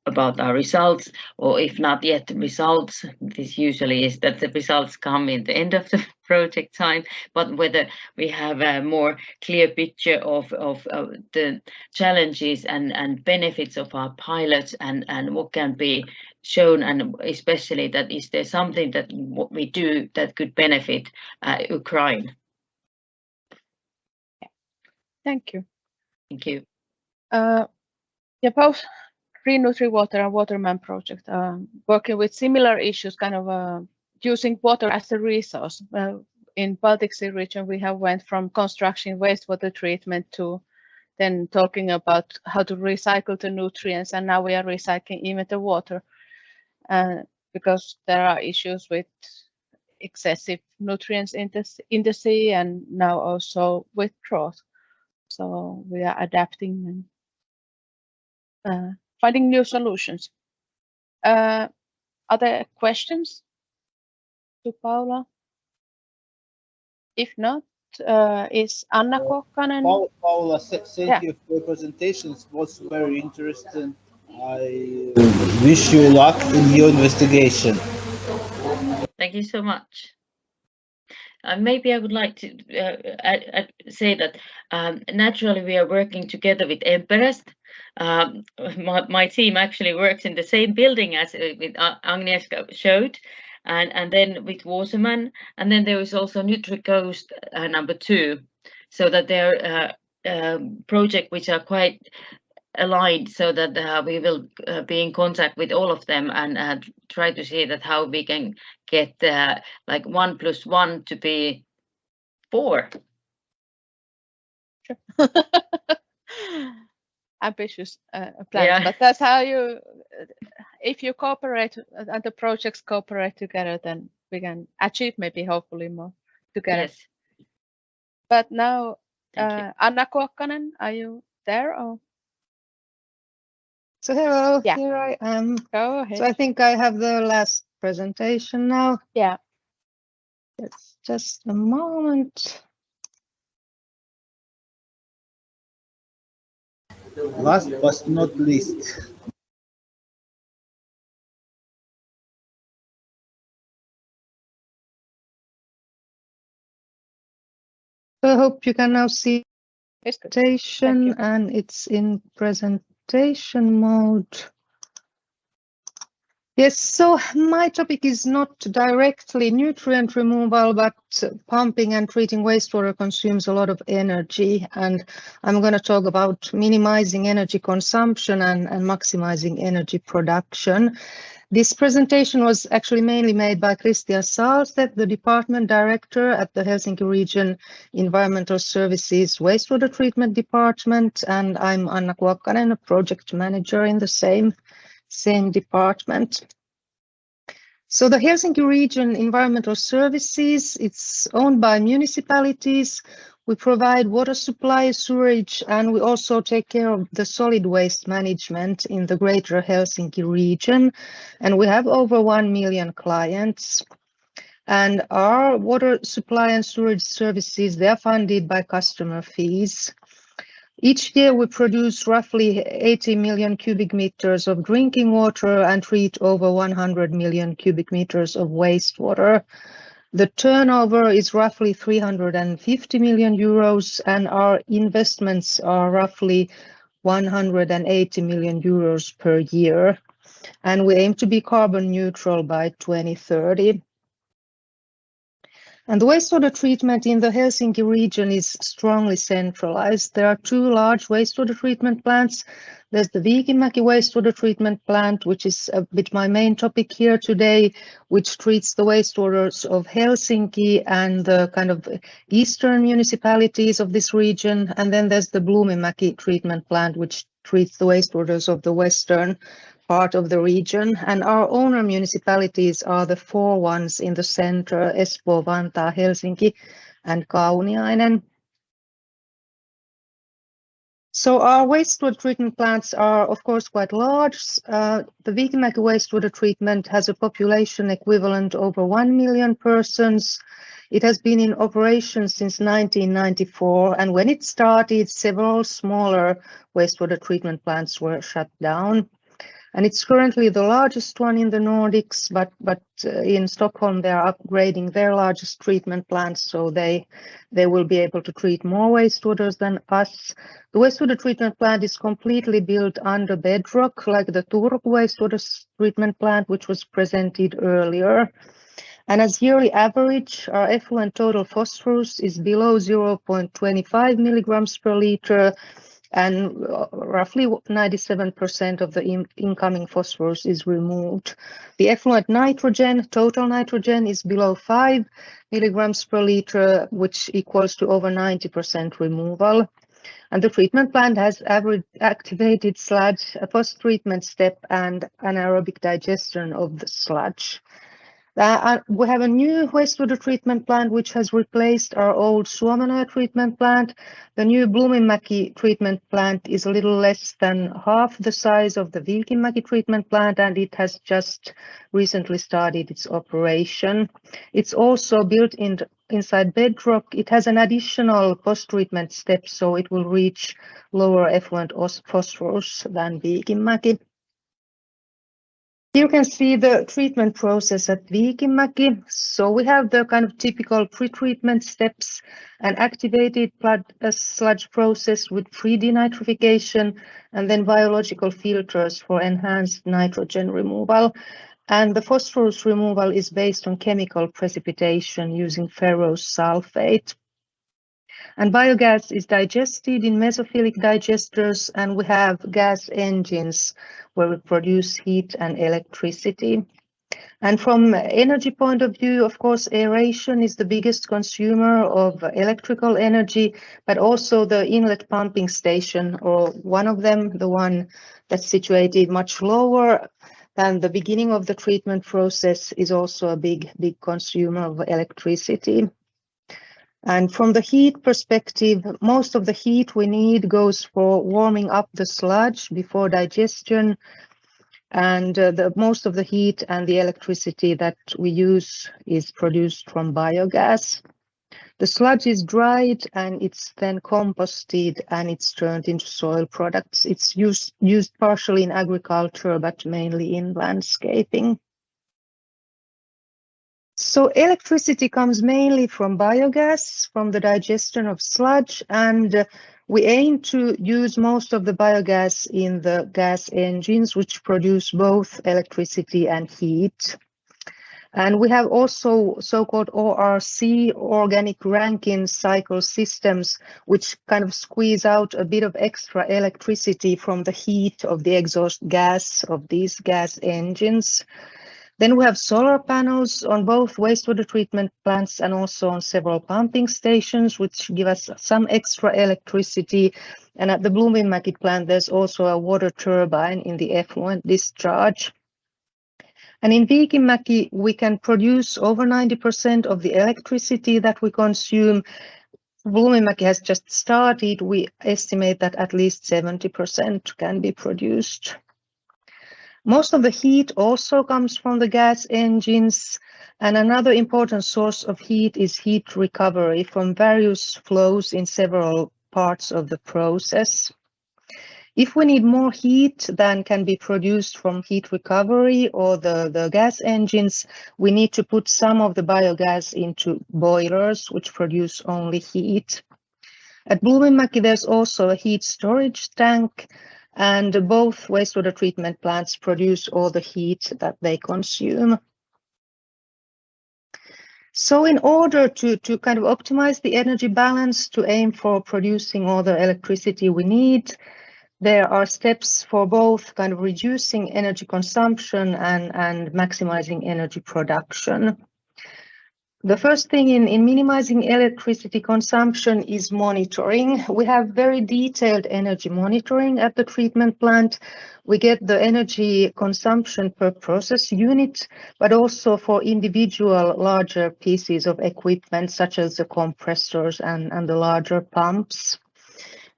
about our results, or if not yet the results. This usually is that the results come in the end of the project time, but whether we have a more clear picture of the challenges and benefits of our pilots, and what can be shown, and especially that is there something that what we do that could benefit Ukraine. Thank you. Thank you. Yeah, both Nutri Water and Waterman project working with similar issues, kind of using water as a resource. In Baltic Sea region, we have went from construction wastewater treatment to then talking about how to recycle the nutrients, and now we are recycling even the water because there are issues with excessive nutrients in the sea, and now also with drought. So we are adapting and finding new solutions. Are there questions to Paula? If not, is Anna Kokkanen? Paula, thank you for your presentation. It was very interesting. I wish you luck in your investigation. Thank you so much. maybe I would like to say that naturally we are working together with Emperest. My team actually works in the same building as with Agnieszka showed, and then with Waterman, and then there is also Nutri Coast number 2, so that there are projects which are quite aligned, so that we will be in contact with all of them and try to see that how we can get like 1 + 1 to be 4. Ambitious plans, but that's how you, if you cooperate and the projects cooperate together, then we can achieve maybe hopefully more together. Yes. But now, Anna Kuokkanen, are you there? Or? So hello, Yeah. here I am. Go ahead. So I think I have the last presentation now. Yeah. It's just a moment. Last but not least. So I hope you can now see It's good. presentation and it's in presentation mode. Yes, so my topic is not directly nutrient removal, but pumping and treating wastewater consumes a lot of energy. And I'm going to talk about minimizing energy consumption and maximizing energy production. This presentation was actually mainly made by Christian Sahlstedt, the department director at the Helsinki Region Environmental Services Wastewater Treatment Department, and I'm Anna Kuokkanen, a project manager in the same department. So the Helsinki Region Environmental Services, it's owned by municipalities. We provide water supply, sewage, and we also take care of the solid waste management in the greater Helsinki region. And we have over 1 million clients. And our water supply and sewage services, they're funded by customer fees. Each year we produce roughly 80 million cubic meters of drinking water and treat over 100 million cubic meters of wastewater. The turnover is roughly 350 million euros and our investments are roughly 180 million euros per year. And we aim to be carbon neutral by 2030. And the wastewater treatment in the Helsinki region is strongly centralized. There are 2 large wastewater treatment plants. There's the Viikinmäki wastewater treatment plant, which is a bit my main topic here today, which treats the wastewaters of Helsinki and the kind of eastern municipalities of this region. And then there's the Bluuminmäki treatment plant, which treats the wastewaters of the western part of the region, and our owner municipalities are the 4 ones in the center: Espoo, Vantaa, Helsinki, and Kauniainen. So our wastewater treatment plants are, of course, quite large. The Viikinmäki wastewater treatment has a population equivalent over 1 million persons. It has been in operation since 1994, and when it started, several smaller wastewater treatment plants were shut down. And it's currently the largest one in the Nordics, but in Stockholm they are upgrading their largest treatment plants, so they will be able to treat more wastewaters than us. The wastewater treatment plant is completely built under bedrock, like the Turku wastewater treatment plant, which was presented earlier. And as yearly average, our effluent total phosphorus is below 0.25 milligrams per liter. And roughly 97% of the incoming phosphorus is removed. The effluent nitrogen, total nitrogen, is below 5 milligrams per liter, which equals to over 90% removal. And the treatment plant has activated sludge, a post-treatment step, and anaerobic digestion of the sludge. We have a new wastewater treatment plant which has replaced our old Suomenoja treatment plant. The new Bluuminmäki treatment plant is a little less than half the size of the Viikinmäki treatment plant, and it has just recently started its operation. It's also built inside bedrock. It has an additional post-treatment step, so it will reach lower effluent phosphorus than Viikinmäki. You can see the treatment process at Viikinmäki. So we have the kind of typical pre-treatment steps, an activated sludge process with pre-denitrification, and then biological filters for enhanced nitrogen removal. And the phosphorus removal is based on chemical precipitation using ferrous sulfate. And biogas is digested in mesophilic digesters, and we have gas engines where we produce heat and electricity. And from energy point of view, of course, aeration is the biggest consumer of electrical energy, but also the inlet pumping station, or one of them, the one that's situated much lower than the beginning of the treatment process, is also a big consumer of electricity. And from the heat perspective, most of the heat we need goes for warming up the sludge before digestion, and most of the heat and the electricity that we use is produced from biogas. The sludge is dried and it's then composted and it's turned into soil products. It's used partially in agriculture, but mainly in landscaping. So electricity comes mainly from biogas, from the digestion of sludge, and we aim to use most of the biogas in the gas engines, which produce both electricity and heat. And we have also so-called ORC, organic Rankine cycle systems, which kind of squeeze out a bit of extra electricity from the heat of the exhaust gas of these gas engines. Then we have solar panels on both wastewater treatment plants and also on several pumping stations, which give us some extra electricity. And at the Bloomingmäki plant, there's also a water turbine in the effluent discharge. And in Viikinmäki, we can produce over 90% of the electricity that we consume. Bloomingmäki has just started. We estimate that at least 70% can be produced. Most of the heat also comes from the gas engines, and another important source of heat is heat recovery from various flows in several parts of the process. If we need more heat than can be produced from heat recovery or the gas engines, we need to put some of the biogas into boilers, which produce only heat. At Bloomingmäki, there's also a heat storage tank, and both wastewater treatment plants produce all the heat that they consume. So in order to kind of optimize the energy balance, to aim for producing all the electricity we need, there are steps for both kind of reducing energy consumption and maximizing energy production. The first thing in minimizing electricity consumption is monitoring. We have very detailed energy monitoring at the treatment plant. We get the energy consumption per process unit, but also for individual larger pieces of equipment, such as the compressors and the larger pumps.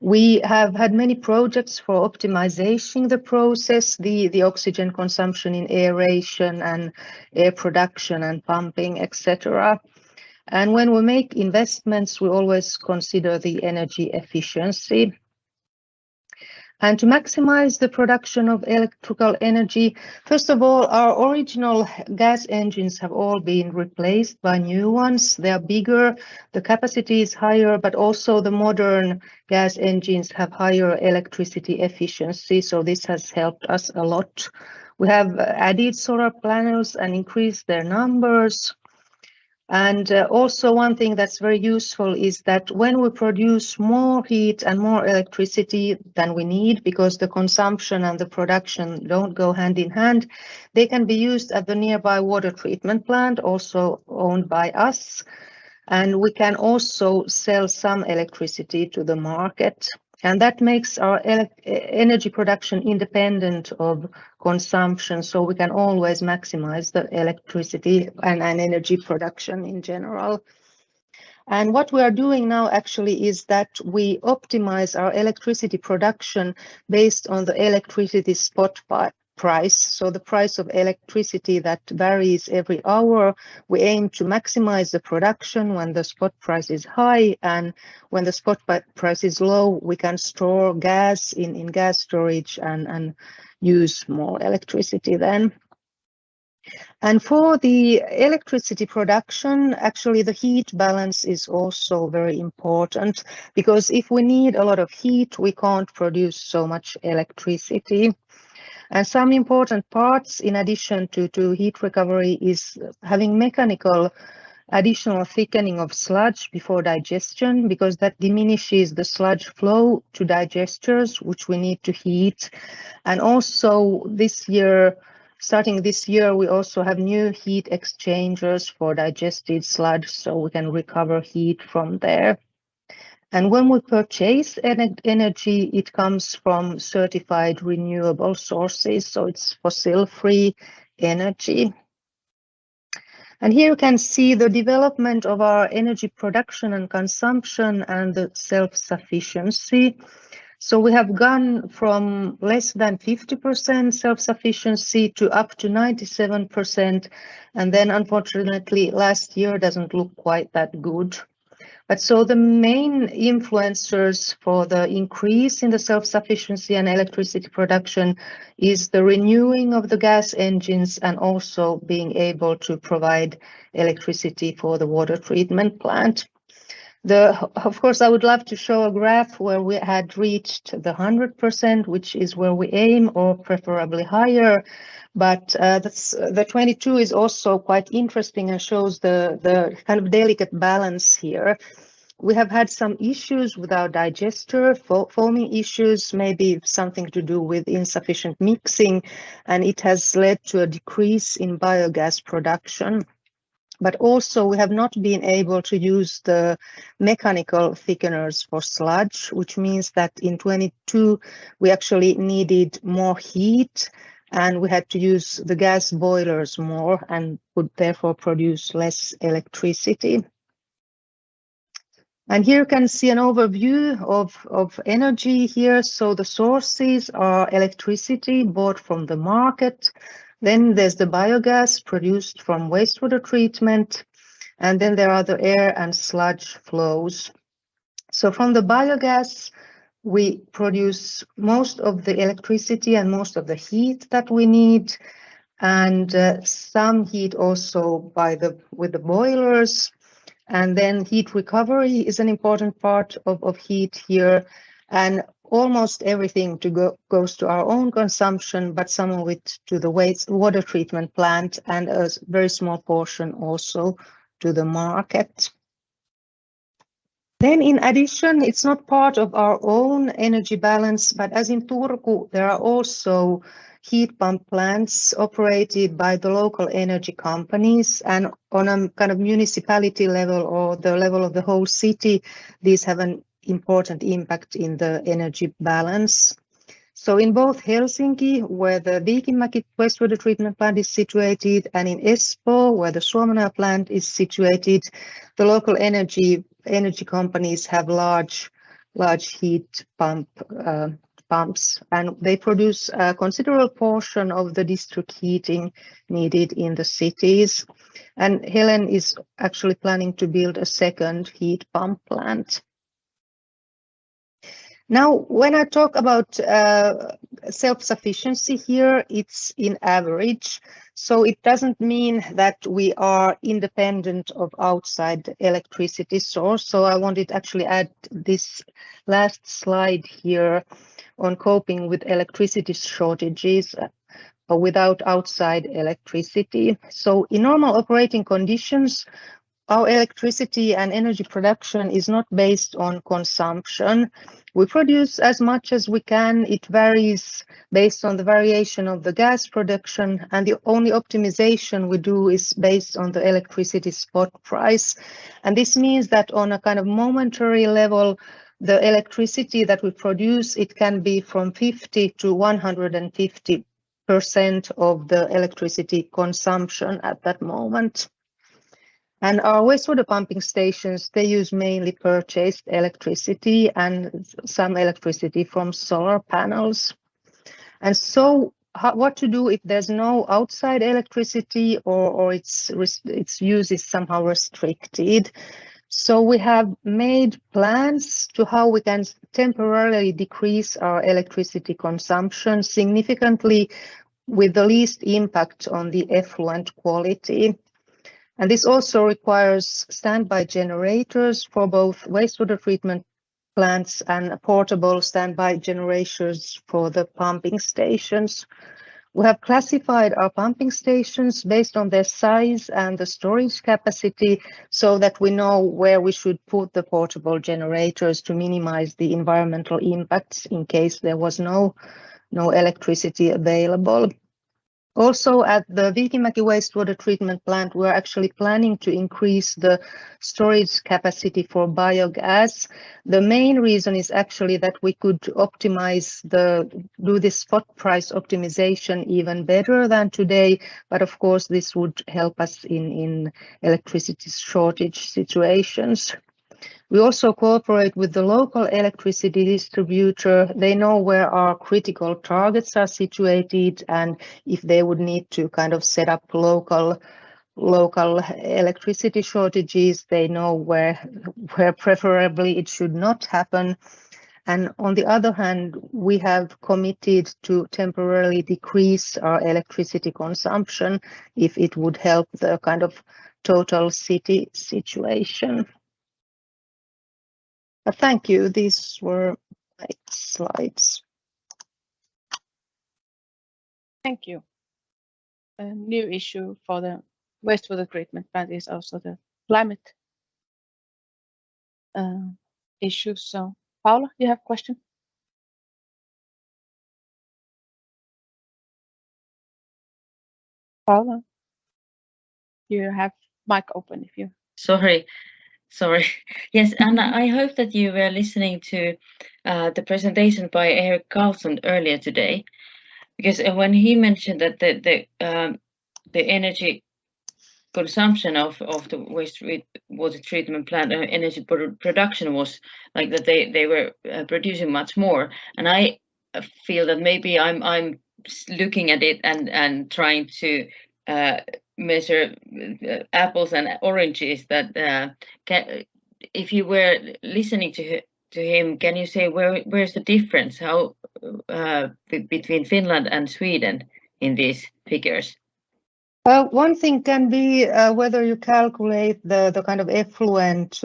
We have had many projects for optimizing the process, the oxygen consumption in aeration and air production and pumping, etc. And when we make investments, we always consider the energy efficiency. And to maximize the production of electrical energy, first of all, our original gas engines have all been replaced by new ones. They are bigger, the capacity is higher, but also the modern gas engines have higher electricity efficiency, so this has helped us a lot. We have added solar panels and increased their numbers. And also one thing that's very useful is that when we produce more heat and more electricity than we need, because the consumption and the production don't go hand in hand, they can be used at the nearby water treatment plant, also owned by us. And we can also sell some electricity to the market. And that makes our energy production independent of consumption, so we can always maximize the electricity and energy production in general. And what we are doing now actually is that we optimize our electricity production based on the electricity spot price. So the price of electricity that varies every hour, we aim to maximize the production when the spot price is high, and when the spot price is low, we can store gas in gas storage and use more electricity then. And for the electricity production, actually the heat balance is also very important, because if we need a lot of heat, we can't produce so much electricity. And some important parts in addition to heat recovery is having mechanical additional thickening of sludge before digestion, because that diminishes the sludge flow to digesters, which we need to heat. And also this year, starting this year, we also have new heat exchangers for digested sludge, so we can recover heat from there. And when we purchase energy, it comes from certified renewable sources, so it's fossil-free energy. And here you can see the development of our energy production and consumption and the self-sufficiency. So we have gone from less than 50% self-sufficiency to up to 97%. And then unfortunately, last year doesn't look quite that good. But so the main influencers for the increase in the self-sufficiency and electricity production is the renewing of the gas engines and also being able to provide electricity for the water treatment plant. Of course, I would love to show a graph where we had reached the 100%, which is where we aim, or preferably higher. But the 22 is also quite interesting and shows the kind of delicate balance here. We have had some issues with our digester, foaming issues, maybe something to do with insufficient mixing, and it has led to a decrease in biogas production. But also we have not been able to use the mechanical thickeners for sludge, which means that in 22 we actually needed more heat, and we had to use the gas boilers more and would therefore produce less electricity. And here you can see an overview of energy here. So the sources are electricity bought from the market. Then there's the biogas produced from wastewater treatment. And then there are the air and sludge flows. So from the biogas, we produce most of the electricity and most of the heat that we need. And some heat also with the boilers. And then heat recovery is an important part of heat here. And almost everything goes to our own consumption, but some of it to the wastewater treatment plant, and a very small portion also to the market. Then in addition, it's not part of our own energy balance, but as in Turku, there are also heat pump plants operated by the local energy companies, and on a kind of municipality level or the level of the whole city, these have an important impact in the energy balance. So in both Helsinki, where the Viikinmäki wastewater treatment plant is situated, and in Espoo, where the Suomenoja plant is situated, the local energy companies have large heat pumps, and they produce a considerable portion of the district heating needed in the cities. And Helen is actually planning to build a second heat pump plant. Now, when I talk about self-sufficiency here, it's in average. So it doesn't mean that we are independent of outside electricity source. So I wanted to actually add this last slide here on coping with electricity shortages without outside electricity. So in normal operating conditions, our electricity and energy production is not based on consumption. We produce as much as we can. It varies based on the variation of the gas production, and the only optimization we do is based on the electricity spot price. And this means that on a kind of momentary level, the electricity that we produce, it can be from 50 to 150% of the electricity consumption at that moment. And our wastewater pumping stations, they use mainly purchased electricity and some electricity from solar panels. And so what to do if there's no outside electricity or its use is somehow restricted? So we have made plans to how we can temporarily decrease our electricity consumption significantly with the least impact on the effluent quality. And this also requires standby generators for both wastewater treatment plants and portable standby generators for the pumping stations. We have classified our pumping stations based on their size and the storage capacity so that we know where we should put the portable generators to minimize the environmental impacts in case there was no electricity available. Also, at the Viikimäki wastewater treatment plant, we're actually planning to increase the storage capacity for biogas. The main reason is actually that we could do this spot price optimization even better than today. But of course, this would help us in electricity shortage situations. We also cooperate with the local electricity distributor. They know where our critical targets are situated, and if they would need to kind of set up local electricity shortages, they know where preferably it should not happen. And on the other hand, we have committed to temporarily decrease our electricity consumption if it would help the kind of total city situation. Thank you. These were my slides. Thank you. A new issue for the wastewater treatment plant is also the climate issue. So, Paula, you have a question? Paula, you have mic open if you. Sorry. Yes, and I hope that you were listening to the presentation by Eric Carlson earlier today, because when he mentioned that the energy consumption of the wastewater treatment plant energy production was like that they were producing much more, and I feel that maybe I'm looking at it and trying to measure apples and oranges. That if you were listening to him, can you say where's the difference? How between Finland and Sweden in these figures? One thing can be whether you calculate the kind of effluent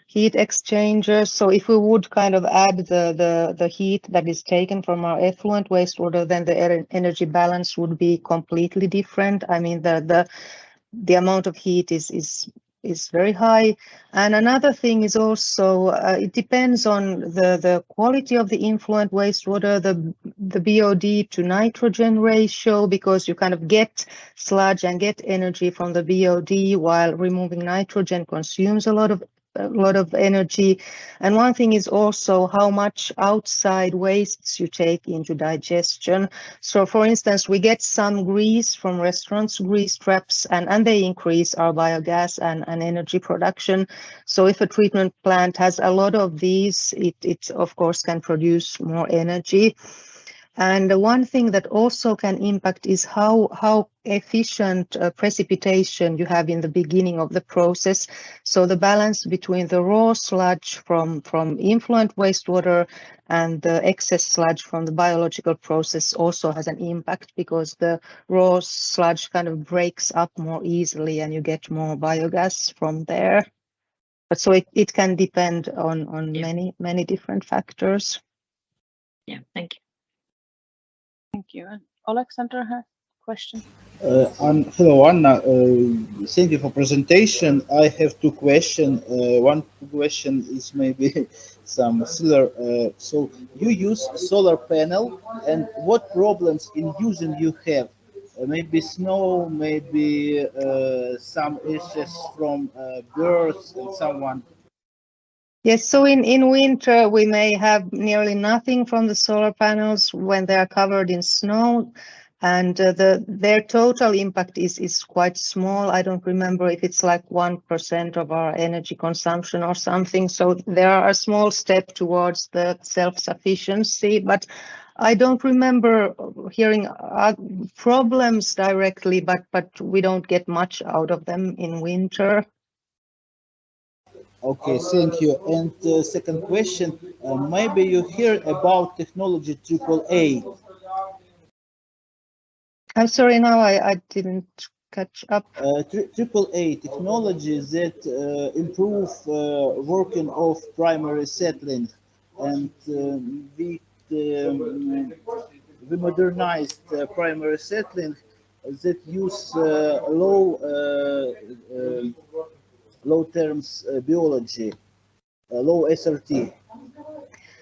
heat exchangers. So if we would kind of add the heat that is taken from our effluent wastewater, then the energy balance would be completely different. I mean, the amount of heat is very high. And another thing is also it depends on the quality of the influent wastewater, the BOD to nitrogen ratio, because you kind of get sludge and get energy from the BOD, while removing nitrogen consumes a lot of energy. And one thing is also how much outside wastes you take into digestion. So for instance, we get some grease from restaurants, grease traps, and they increase our biogas and energy production. So if a treatment plant has a lot of these, it of course can produce more energy. And one thing that also can impact is how efficient precipitation you have in the beginning of the process. So the balance between the raw sludge from influent wastewater and the excess sludge from the biological process also has an impact, because the raw sludge kind of breaks up more easily and you get more biogas from there. But so it can depend on many different factors. Yeah, thank you. Thank you. And Alexander has a question. Hello, Anna. Thank you for presentation. I have two questions. One question is maybe some similar. So you use solar panel, and what problems in using you have? Maybe snow, maybe some issues from birds and someone. Yes, so in winter we may have nearly nothing from the solar panels when they are covered in snow, and their total impact is quite small. I don't remember if it's like 1% of our energy consumption or something. So there are a small step towards the self-sufficiency, but I don't remember hearing problems directly, but we don't get much out of them in winter. Okay, thank you. And second question, maybe you hear about technology AAA. I'm sorry, now I didn't catch up. AAA technologies that improve working of primary settling, and we modernized primary settling that use low terms biology, low SRT,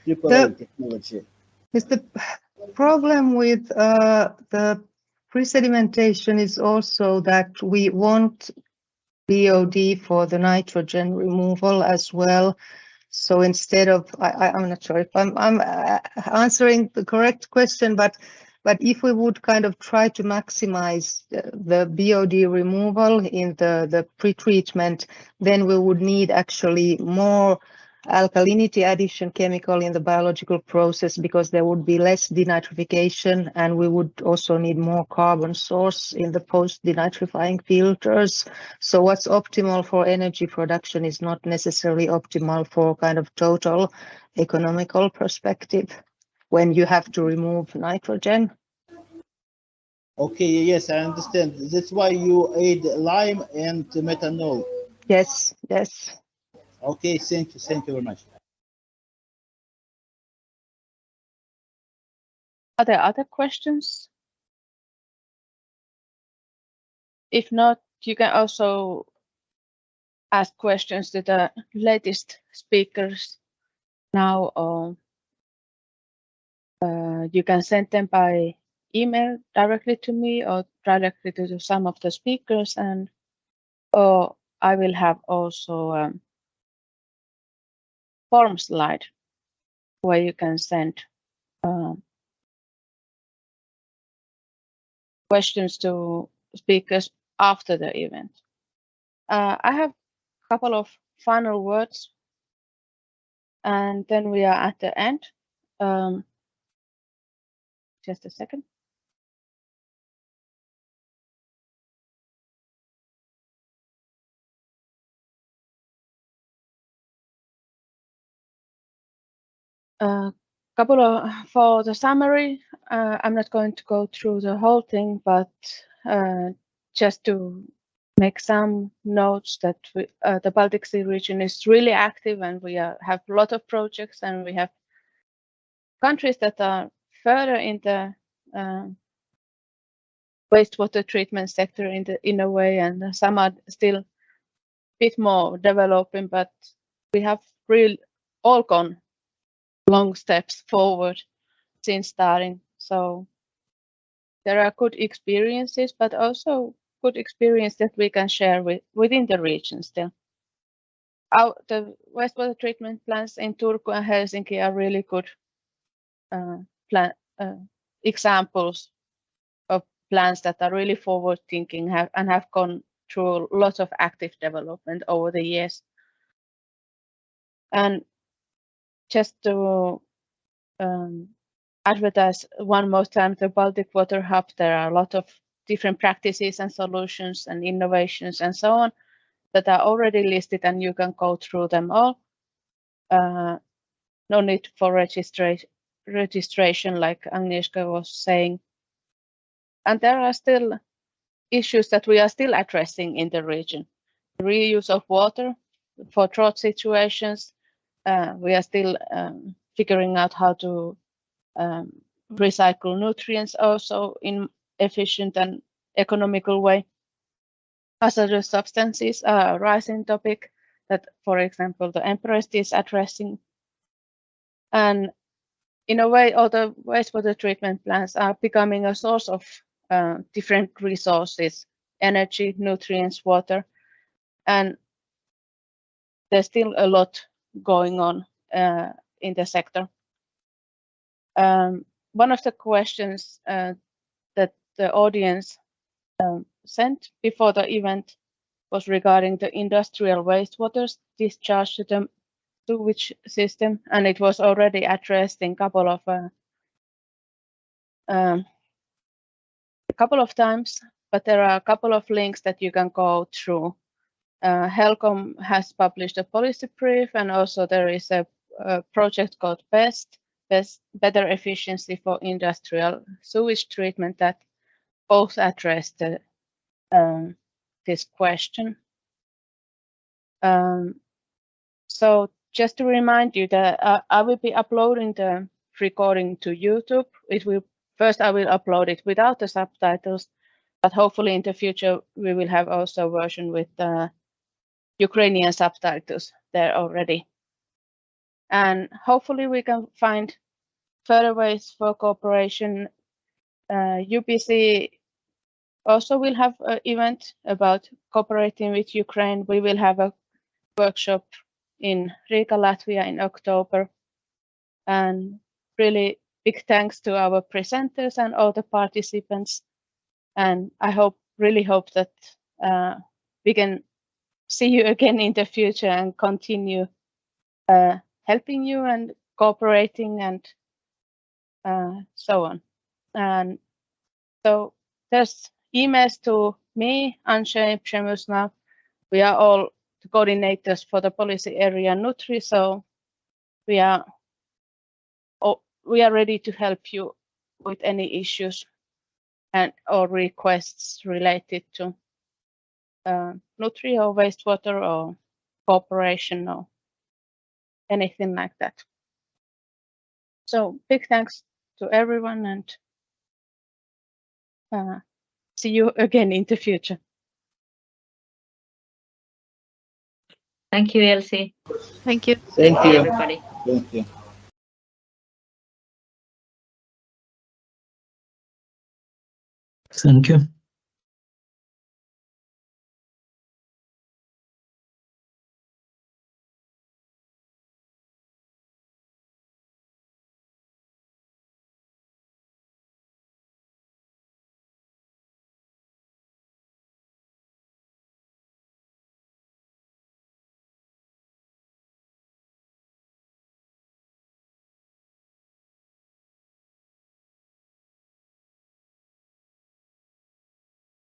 AAA technology. The problem with the pre-sedimentation is also that we want BOD for the nitrogen removal as well. So instead of, I'm not sure if I'm answering the correct question, but if we would kind of try to maximize the BOD removal in the pre-treatment, then we would need actually more alkalinity addition chemical in the biological process, because there would be less denitrification, and we would also need more carbon source in the post-denitrifying filters. So what's optimal for energy production is not necessarily optimal for kind of total economical perspective when you have to remove nitrogen. Okay, yes, I understand. That's why you add lime and methanol. Yes, yes. Okay, thank you very much. Are there other questions? If not, you can also ask questions to the latest speakers now, or you can send them by email directly to me or directly to some of the speakers, and or I will have also a form slide where you can send questions to speakers after the event. I have a couple of final words, and then we are at the end. Just a second. Couple of for the summary. I'm not going to go through the whole thing, but just to make some notes that the Baltic Sea region is really active, and we have a lot of projects, and we have countries that are further in the wastewater treatment sector in a way, and some are still a bit more developing, but we have really all gone long steps forward since starting. So there are good experiences, but also good experience that we can share within the region still. The wastewater treatment plants in Turku and Helsinki are really good examples of plants that are really forward thinking and have gone through a lot of active development over the years. And just to advertise one more time the Baltic Water Hub, there are a lot of different practices and solutions and innovations and so on that are already listed, and you can go through them all. No need for registration, like Agnieszka was saying. And there are still issues that we are still addressing in the region. Reuse of water for drought situations. We are still figuring out how to recycle nutrients also in efficient and economical way. Hazardous substances are a rising topic that, for example, the Empress is addressing. And in a way, all the wastewater treatment plants are becoming a source of different resources, energy, nutrients, water, and there's still a lot going on in the sector. One of the questions that the audience sent before the event was regarding the industrial wastewaters discharged to the sewage system, and it was already addressed in a couple of times, but there are a couple of links that you can go through. Helcom has published a policy brief, and also there is a project called Better Efficiency for Industrial Sewage Treatment that both address the this question. So just to remind you that I will be uploading the recording to YouTube. First I will upload it without the subtitles, but hopefully in the future we will have also a version with Ukrainian subtitles there already. And hopefully we can find further ways for cooperation. UBC also will have an event about cooperating with Ukraine. We will have a workshop in Riga, Latvia in October. And really big thanks to our presenters and all the participants. And I really hope that we can see you again in the future and continue helping you and cooperating and so on. And so there's emails to me, Anshe, Przemusna. We are all the coordinators for the policy area Nutri, so we are ready to help you with any issues and or requests related to Nutri or wastewater or cooperation or anything like that. So big thanks to everyone and see you again in the future. Thank you, Elsie. Thank you. Thank you, everybody. Thank you. Thank you.